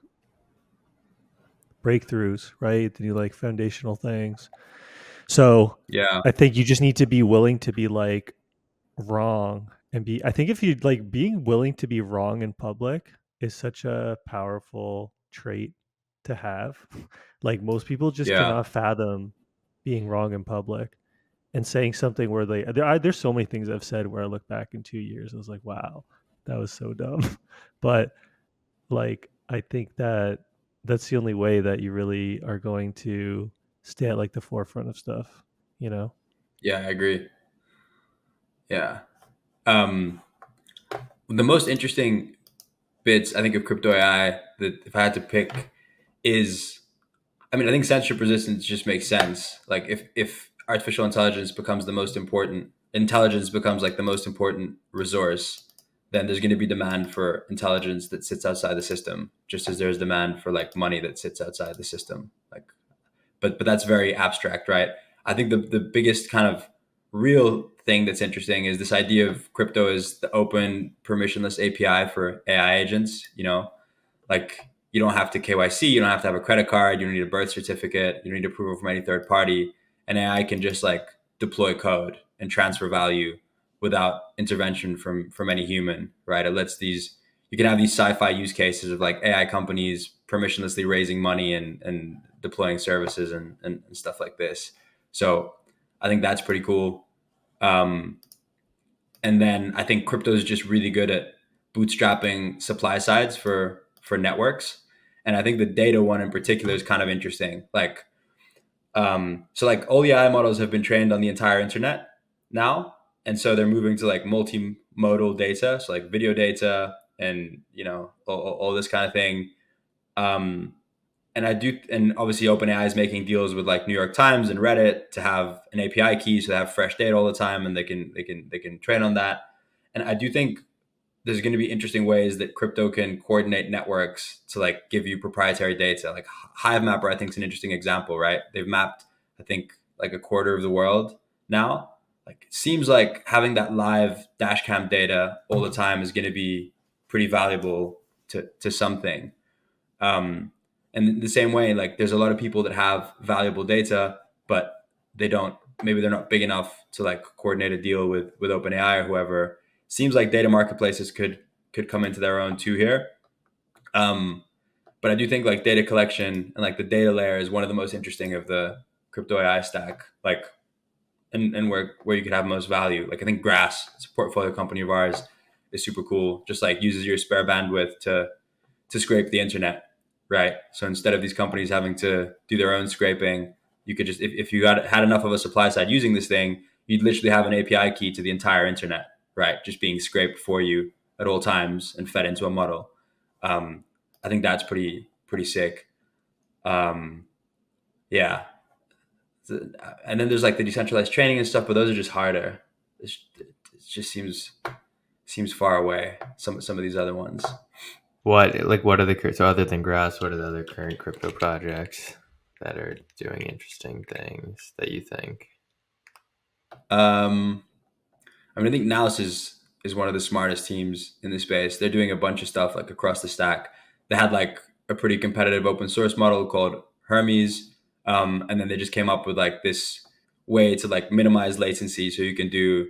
S2: breakthroughs, right? The new like foundational things. So
S1: yeah,
S2: I think you just need to be willing to be like wrong and be, I think if you like being willing to be wrong in public is such a powerful trait to have. Like most people just
S1: yeah,
S2: cannot fathom being wrong in public and saying something where there's so many things I've said where I look back in 2 years, I was like, wow, that was so dumb. But like I think that that's the only way that you really are going to stay at like the forefront of stuff, you know?
S1: yeah. I agree. Yeah. Um, the most interesting bits I think of crypto AI that if I had to pick is, I mean, I think censorship resistance just makes sense. Like if artificial intelligence becomes the most important intelligence becomes like the most important resource, then there's going to be demand for intelligence that sits outside the system, just as there's demand for like money that sits outside the system. Like, but that's very abstract, right? I think the biggest kind of real thing that's interesting is this idea of crypto as the open permissionless API for AI agents. Like you don't have to KYC, you don't have to have a credit card, you don't need a birth certificate, you don't need approval from any third party. And AI can just like deploy code and transfer value without intervention from any human, right? It lets these you can have these sci-fi use cases of like AI companies permissionlessly raising money and deploying services and stuff like this. So I think that's pretty cool. Um, and then I think crypto is just really good at bootstrapping supply sides for networks. And I think the data one in particular is kind of interesting. Like, so like all the AI models have been trained on the entire internet now, and so they're moving to like multimodal data, so like video data and all this kind of thing. Um, and obviously OpenAI is making deals with like New York Times and Reddit to have an API key, so they have fresh data all the time, and they can train on that. And I do think there's going to be interesting ways that crypto can coordinate networks to like give you proprietary data. Like Hivemapper, I think is an interesting example, right? They've mapped, I think, like a quarter of the world now. Like it seems like having that live dash cam data all the time is going to be pretty valuable to something. Um, and in the same way, like there's a lot of people that have valuable data, but they don't. Maybe they're not big enough to like coordinate a deal with OpenAI or whoever. Seems like data marketplaces could come into their own too here. Um, but I do think like data collection and like the data layer is one of the most interesting of the crypto AI stack. Like and where you could have most value. Like I think Grass, it's a portfolio company of ours, is super cool. Just like uses your spare bandwidth to scrape the internet, right? So instead of these companies having to do their own scraping, you could just, if you had enough of a supply side using this thing, you'd literally have an API key to the entire internet, right? Just being scraped for you at all times and fed into a model. I think that's pretty sick. Yeah. And then there's like the decentralized training and stuff, but those are just harder. It just seems far away. Some of these other ones.
S4: What are the, so other than Grass, what are the other current crypto projects that are doing interesting things that you think?
S1: I mean, I think Naus is one of the smartest teams in the space. They're doing a bunch of stuff like across the stack. They had like a pretty competitive open source model called Hermes, and then they just came up with like this way to like minimize latency so you can do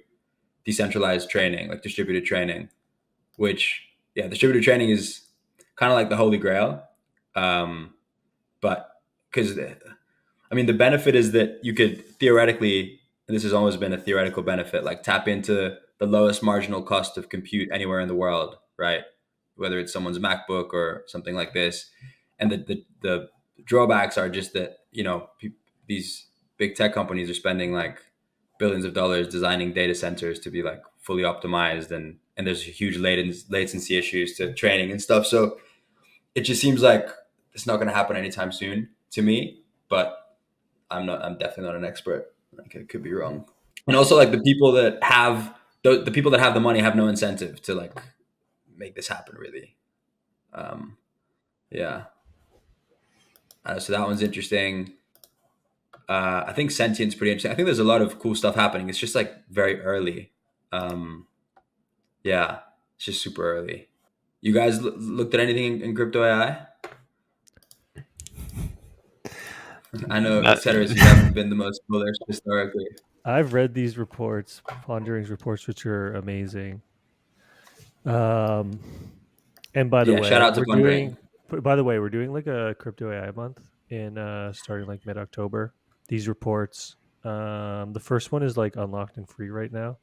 S1: decentralized training, like distributed training. Which, yeah, distributed training is kind of like the holy grail, but because I mean, the benefit is that you could theoretically, and this has always been a theoretical benefit, like tap into the lowest marginal cost of compute anywhere in the world, right? Whether it's someone's MacBook or something like this. And the drawbacks are just that, these big tech companies are spending like billions of dollars designing data centers to be like fully optimized, and there's huge latency issues to training and stuff. So it just seems like it's not going to happen anytime soon to me, but I'm definitely not an expert. Like, I could be wrong. And also, like, the people that have the money have no incentive to like make this happen. Really, um, yeah. So that one's interesting. I think Sentient's pretty interesting. I think there's a lot of cool stuff happening. It's just like very early. Um, yeah, it's just super early. You guys looked at anything in crypto AI? I know, ceteris, you haven't been the most bullish historically.
S2: I've read these reports, Pondering's reports, which are amazing. And by the
S1: Yeah,
S2: way,
S1: shout out to Pondering.
S2: we're doing like a crypto AI month in starting like mid October. These reports, the first one is like unlocked and free right now,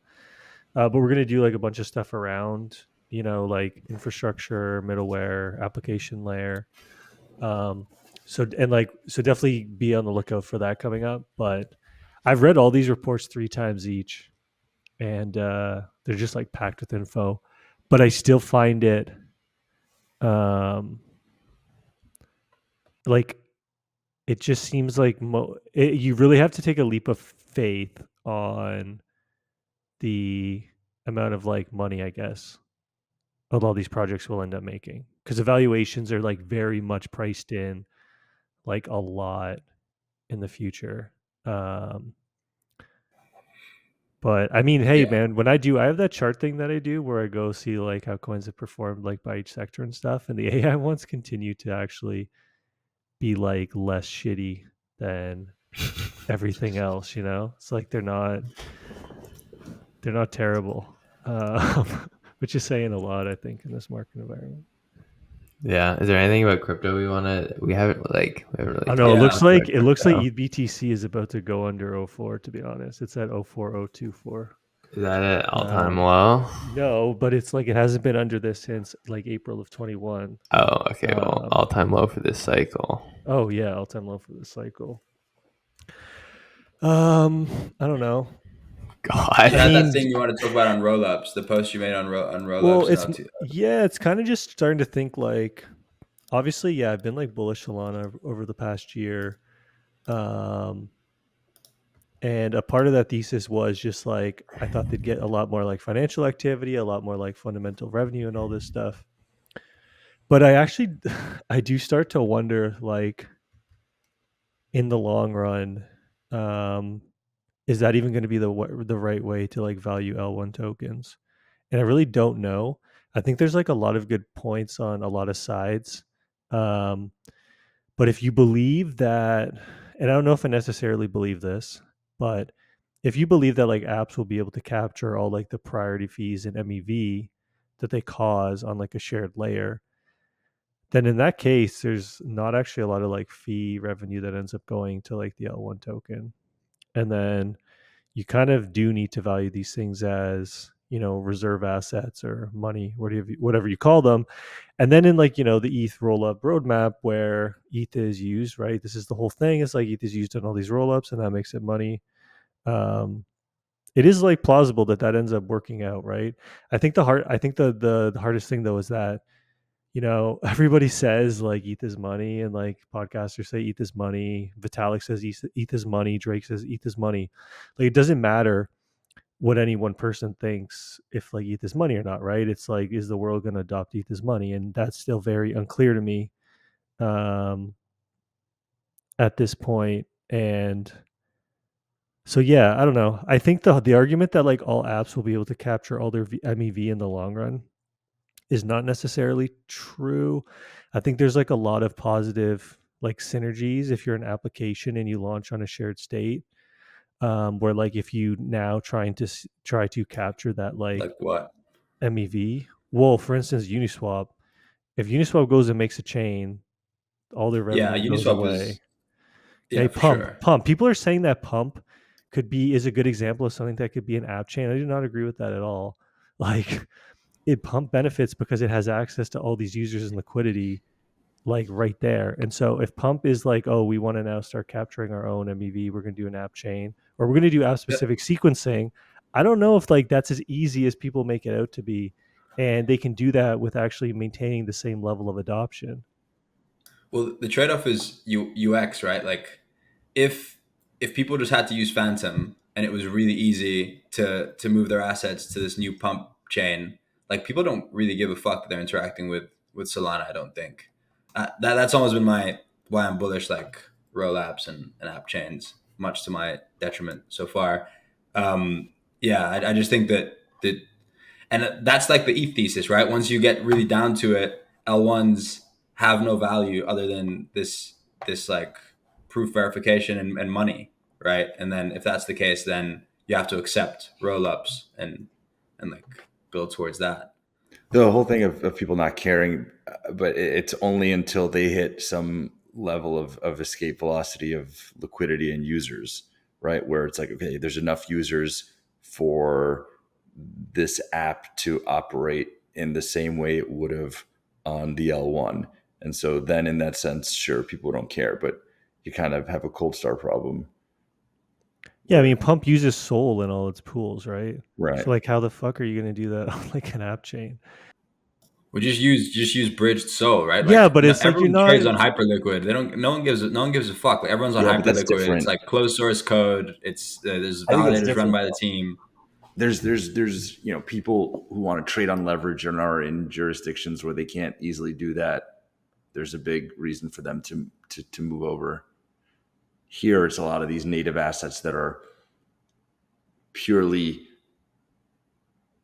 S2: but we're gonna do like a bunch of stuff around, like infrastructure, middleware, application layer. So definitely be on the lookout for that coming up. But I've read all these reports 3 times each, and they're just like packed with info. But I still find it like it just seems like you really have to take a leap of faith on the amount of like money, I guess, a lot of these projects will end up making, because evaluations are like very much priced in like a lot in the future. But I mean, hey,
S1: Yeah,
S2: man, I have that chart thing that I do where I go see like how coins have performed like by each sector and stuff, and the AI ones continue to actually be like less shitty than everything else. It's like they're not terrible, which is saying a lot, I think, in this market environment.
S4: Yeah. Is there anything about crypto we haven't really
S2: I know
S4: talked
S2: it
S1: Yeah.
S2: looks
S4: about
S2: like
S4: crypto.
S2: EBTC is about to go under 04. To be honest, it's at 04024.
S4: Is that an all-time low?
S2: No, but it's like it hasn't been under this since like April of 21.
S4: Oh, okay. Well,
S2: Um,
S4: all-time low for this cycle.
S2: oh yeah, all-time low for this cycle. I don't know.
S4: God.
S1: You
S2: I
S1: had that
S2: mean,
S1: thing you want to talk about on rollups, the post you made on
S2: well,
S1: rollups not too.
S2: it's kind of just starting to think like, obviously, yeah, I've been like bullish Solana over the past year. And a part of that thesis was just like I thought they'd get a lot more like financial activity, a lot more like fundamental revenue and all this stuff. But I actually I do start to wonder, like, in the long run, is that even going to be the right way to like value L1 tokens? And I really don't know. I think there's like a lot of good points on a lot of sides. Um, but if you believe that, and I don't know if I necessarily believe this, but if you believe that like apps will be able to capture all like the priority fees and MEV that they cause on like a shared layer, then in that case, there's not actually a lot of like fee revenue that ends up going to like the L1 token. And then you kind of do need to value these things as reserve assets or money, whatever you call them. And then in like, the ETH rollup roadmap where ETH is used, right? This is the whole thing. It's like ETH is used in all these rollups and that makes it money. It is like plausible that ends up working out, right? I think the hardest thing though is that, everybody says like ETH is money, and like podcasters say ETH is money. Vitalik says ETH is money. Drake says ETH is money. Like it doesn't matter what any one person thinks if like ETH is money or not, right? It's like, is the world going to adopt ETH as money? And that's still very unclear to me at this point. And so yeah, I don't know. I think the argument that like all apps will be able to capture all their MEV in the long run is not necessarily true. I think there's like a lot of positive like synergies if you're an application and you launch on a shared state, where like if you now try to capture that like
S1: what?
S2: MEV. Well, for instance, Uniswap. If Uniswap goes and makes a chain, all their
S1: Yeah,
S2: revenue goes
S1: Uniswap is,
S2: away.
S1: yeah,
S2: Okay,
S1: for sure.
S2: Pump. People are saying that Pump is a good example of something that could be an app chain. I do not agree with that at all. Like Pump benefits because it has access to all these users and liquidity like right there. And so if Pump is like, oh, we want to now start capturing our own MEV, we're going to do an app chain, or we're going to do app specific sequencing. I don't know if like that's as easy as people make it out to be, and they can do that with actually maintaining the same level of adoption.
S1: Well, the trade-off is UX, right? Like if people just had to use Phantom and it was really easy to move their assets to this new pump chain, like people don't really give a fuck that they're interacting with Solana. I don't think that's always been why I'm bullish like roll apps and app chains, much to my detriment so far. Yeah, I just think that and that's like the ETH thesis, right? Once you get really down to it, L1s have no value other than this like proof verification and money, right? And then if that's the case, then you have to accept rollups and like build towards that.
S3: The whole thing of people not caring, but it's only until they hit some level of escape velocity of liquidity and users, right? Where it's like, okay, there's enough users for this app to operate in the same way it would have on the L1. And so then in that sense, sure, people don't care, but you kind of have a cold start problem.
S2: Yeah, I mean, Pump uses Sol in all its pools, right?
S3: Right.
S2: So like, how the fuck are you going to do that on like an app chain?
S1: We just use bridged SOL, right?
S2: Yeah,
S1: Like
S2: but it's like you're
S1: everyone
S2: not.
S1: trades on Hyperliquid. They don't. No one gives a fuck. Like everyone's on
S3: Yeah, but that's
S1: Hyperliquid. It's
S3: different.
S1: like closed source code. It's there's
S3: I think that's
S1: validators run
S3: different.
S1: by the team.
S3: There's people who want to trade on leverage and are in jurisdictions where they can't easily do that. There's a big reason for them to move over. Here, it's a lot of these native assets that are purely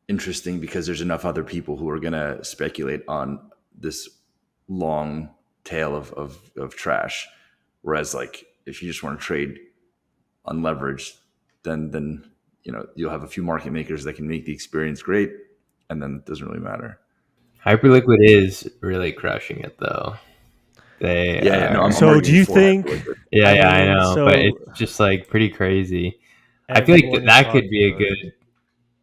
S3: interesting because there's enough other people who are going to speculate on this long tail of trash. Whereas, like, if you just want to trade unleveraged, then you'll have a few market makers that can make the experience great, and then it doesn't really matter.
S4: Hyperliquid is really crushing it though. They
S3: I'm
S2: So do you
S3: for
S2: think?
S3: Hyperliquid.
S4: Yeah,
S2: I
S4: I
S2: mean,
S4: know, but
S2: so
S4: it's just like pretty crazy. I feel like
S2: everyone is
S4: that could
S2: talking
S4: be a
S2: about it.
S4: good.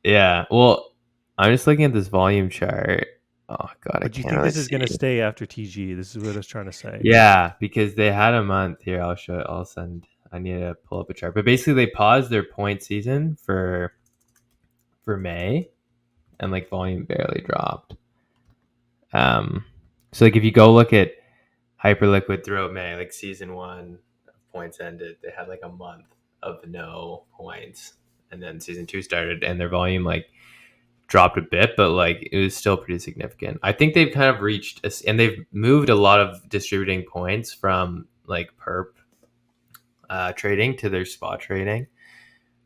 S4: Yeah, well, I'm just looking at this volume chart. Oh god, I
S2: But do you
S4: can't
S2: think
S4: really
S2: this is going to
S4: see.
S2: stay after TG? This is what I was trying to say.
S4: Yeah, because they had a month here. I'll show it. I'll send. I need to pull up a chart, but basically they paused their point season for May, and like volume barely dropped. So like if you go look at Hyperliquid throughout May, like season 1 points ended, they had like a month of no points, and then season 2 started, and their volume like dropped a bit, but like it was still pretty significant. I think they've kind of reached and they've moved a lot of distributing points from like perp trading to their spot trading.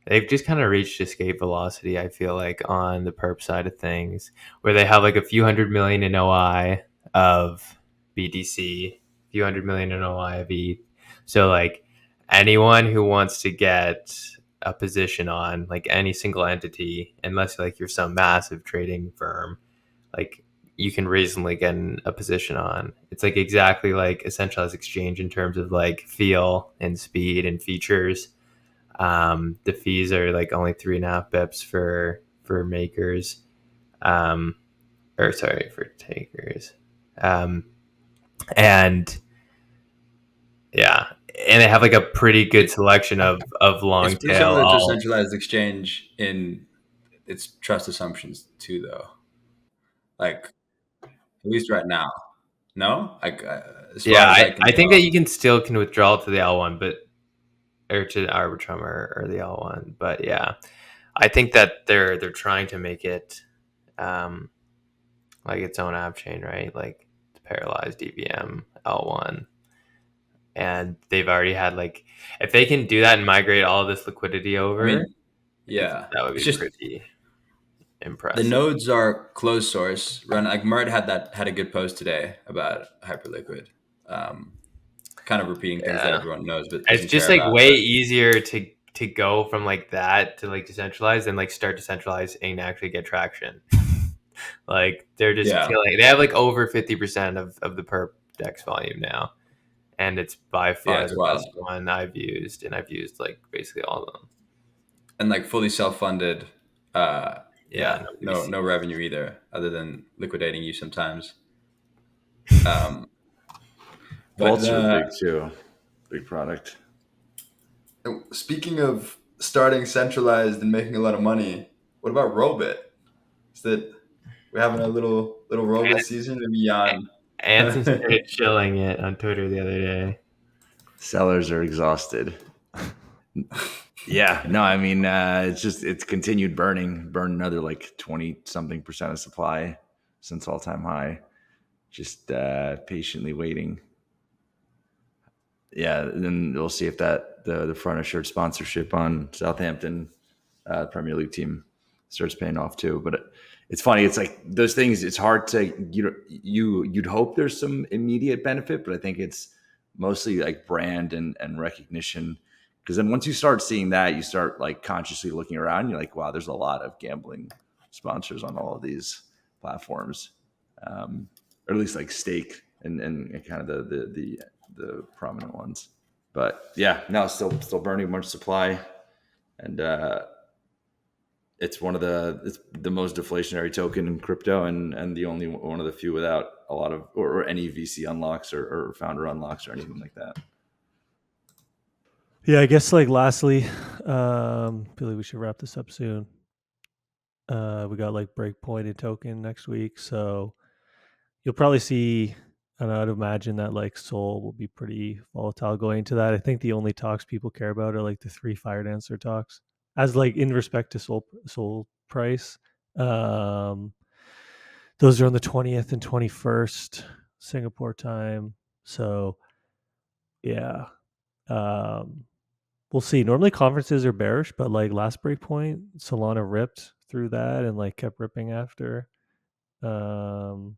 S4: They've just kind of reached escape velocity, I feel like, on the perp side of things, where they have like a few hundred million in OI of BTC, a few hundred million in OI of ETH. So like anyone who wants to get a position on like any single entity, unless like you're some massive trading firm, like you can reasonably get a position on. It's like exactly like a centralized exchange in terms of like feel and speed and features. The fees are like only 3.5 bips for for makers, or sorry, for takers, and yeah, and they have like a pretty good selection of
S1: It's
S4: long
S1: pretty
S4: tail
S1: similar to a
S4: all.
S1: centralized exchange in its trust assumptions too, though. Like at least right now, no. Like as
S4: Yeah,
S1: far as I can
S4: I think that
S1: tell,
S4: you can withdraw to the L1, but or to Arbitrum or the L1, but yeah, I think that they're trying to make it like its own app chain, right? Like parallelized EVM L1, and they've already had like if they can do that and migrate all of this liquidity
S1: I
S4: over,
S1: mean, yeah,
S4: that would
S1: it's
S4: be
S1: just
S4: pretty
S1: the
S4: impressive.
S1: nodes are closed source. Run like Mert had a good post today about Hyperliquid, um, kind of repeating things that
S4: Yeah,
S1: everyone knows but
S4: it's
S1: doesn't
S4: just
S1: care
S4: like
S1: about.
S4: way
S1: But
S4: easier to go from like that to like decentralized and like start decentralized and actually get traction. Like they're just
S1: yeah,
S4: killing. They have like over 50% of the perp dex volume now, and it's by
S1: yeah,
S4: far
S1: it's
S4: the
S1: wild.
S4: best one I've used, and I've used like basically all of them.
S1: And like fully self-funded.
S4: Yeah,
S1: Yeah,
S4: no
S1: no
S4: VC.
S1: revenue either, other than liquidating you sometimes. Um, but
S3: Vaults are big too. Big product.
S1: speaking of starting centralized and making a lot of money, what about Robit? Is that we're having a little Robit season maybe on?
S4: Anson started chilling it on Twitter the other day.
S3: Sellers are exhausted. Yeah, no, I mean, it's continued burn another like 20 something percent of supply since all time high. Just patiently waiting. Yeah, then we'll see if the front assured sponsorship on Southampton Premier League team starts paying off too. But it's funny. It's like those things. It's hard to you'd hope there's some immediate benefit, but I think it's mostly like brand and recognition. Because then once you start seeing that, you start like consciously looking around. You're like, wow, there's a lot of gambling sponsors on all of these platforms, or at least like stake and kind of the prominent ones. But yeah, no, still burning much supply, and it's the most deflationary token in crypto, and the only one of the few without a lot of or any VC unlocks or founder unlocks or anything like that.
S2: Yeah, I guess like lastly, Billy, we should wrap this up soon. We got like breakpoint and token next week, so you'll probably see. And I'd imagine that like Sol will be pretty volatile going into that. I think the only talks people care about are like the 3 Fire Dancer talks, as like in respect to Sol price. Um, those are on the 20th and 21st Singapore time. So yeah, um, we'll see. Normally conferences are bearish, but like last breakpoint, Solana ripped through that and like kept ripping after. Um,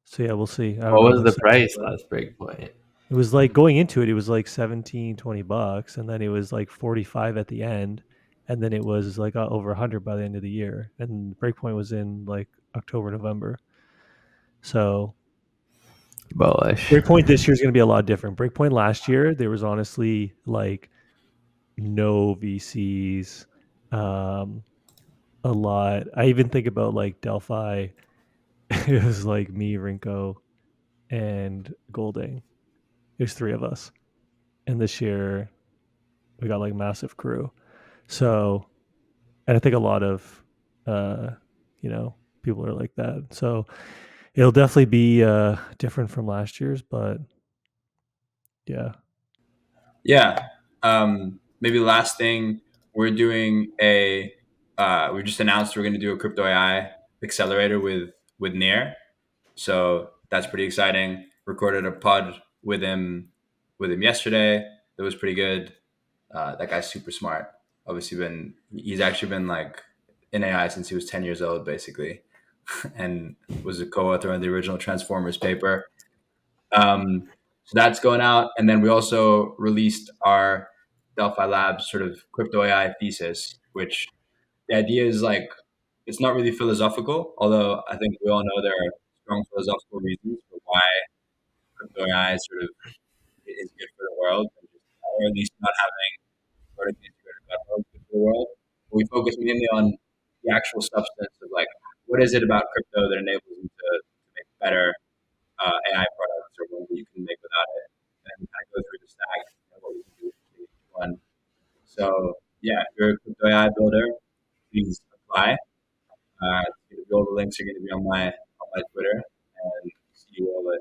S2: so yeah, we'll see. I don't
S4: What
S2: know
S4: was
S2: the
S4: the
S2: second
S4: price
S2: part.
S4: last break point?
S2: It was like going into it, it was like 17, $20, and then it was like 45 at the end, and then it was like over 100 by the end of the year. And breakpoint was in like October, November. So
S4: Bullish.
S2: breakpoint this year is going to be a lot different. Breakpoint last year, there was honestly like no VCs, um, a lot. I even think about like Delphi. It was like me, Rinko, and Golding. There's three of us. And this year we got like massive crew. So, and I think a lot of, uh, people are like that. So it'll definitely be different from last year's, but yeah.
S1: Yeah. Maybe last thing, we're doing we just announced we're going to do a crypto AI accelerator with Nair. So that's pretty exciting. Recorded a pod with him yesterday. That was pretty good. That guy's super smart. Obviously, he's actually been like in AI since he was 10 years old, basically, and was a co-author on the original Transformers paper. So that's going out, and then we also released our Delphi Labs sort of crypto AI thesis, which the idea is like it's not really philosophical, although I think we all know there are strong philosophical reasons for why crypto AI is good for the world, or at least not having vertically integrated platforms good for the world. We focus mainly on the the actual substance of like what is it about crypto that enables you to make better AI products or ones that you can make without it, and kind of go through the stack and what we can do with each one. So yeah, if you're a crypto AI builder, please apply. All the links are going to be on my Twitter, and see you all at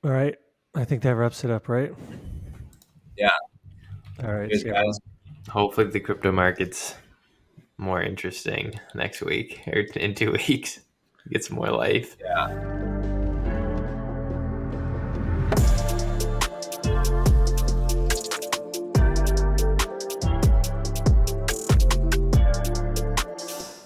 S1: 2029.
S2: All right. I think that wraps it up, right?
S1: Yeah.
S2: All right.
S1: Cheers,
S2: See you,
S1: guys.
S4: Hopefully the crypto market's more interesting next week or in 2 weeks. Get some more life.
S1: Yeah.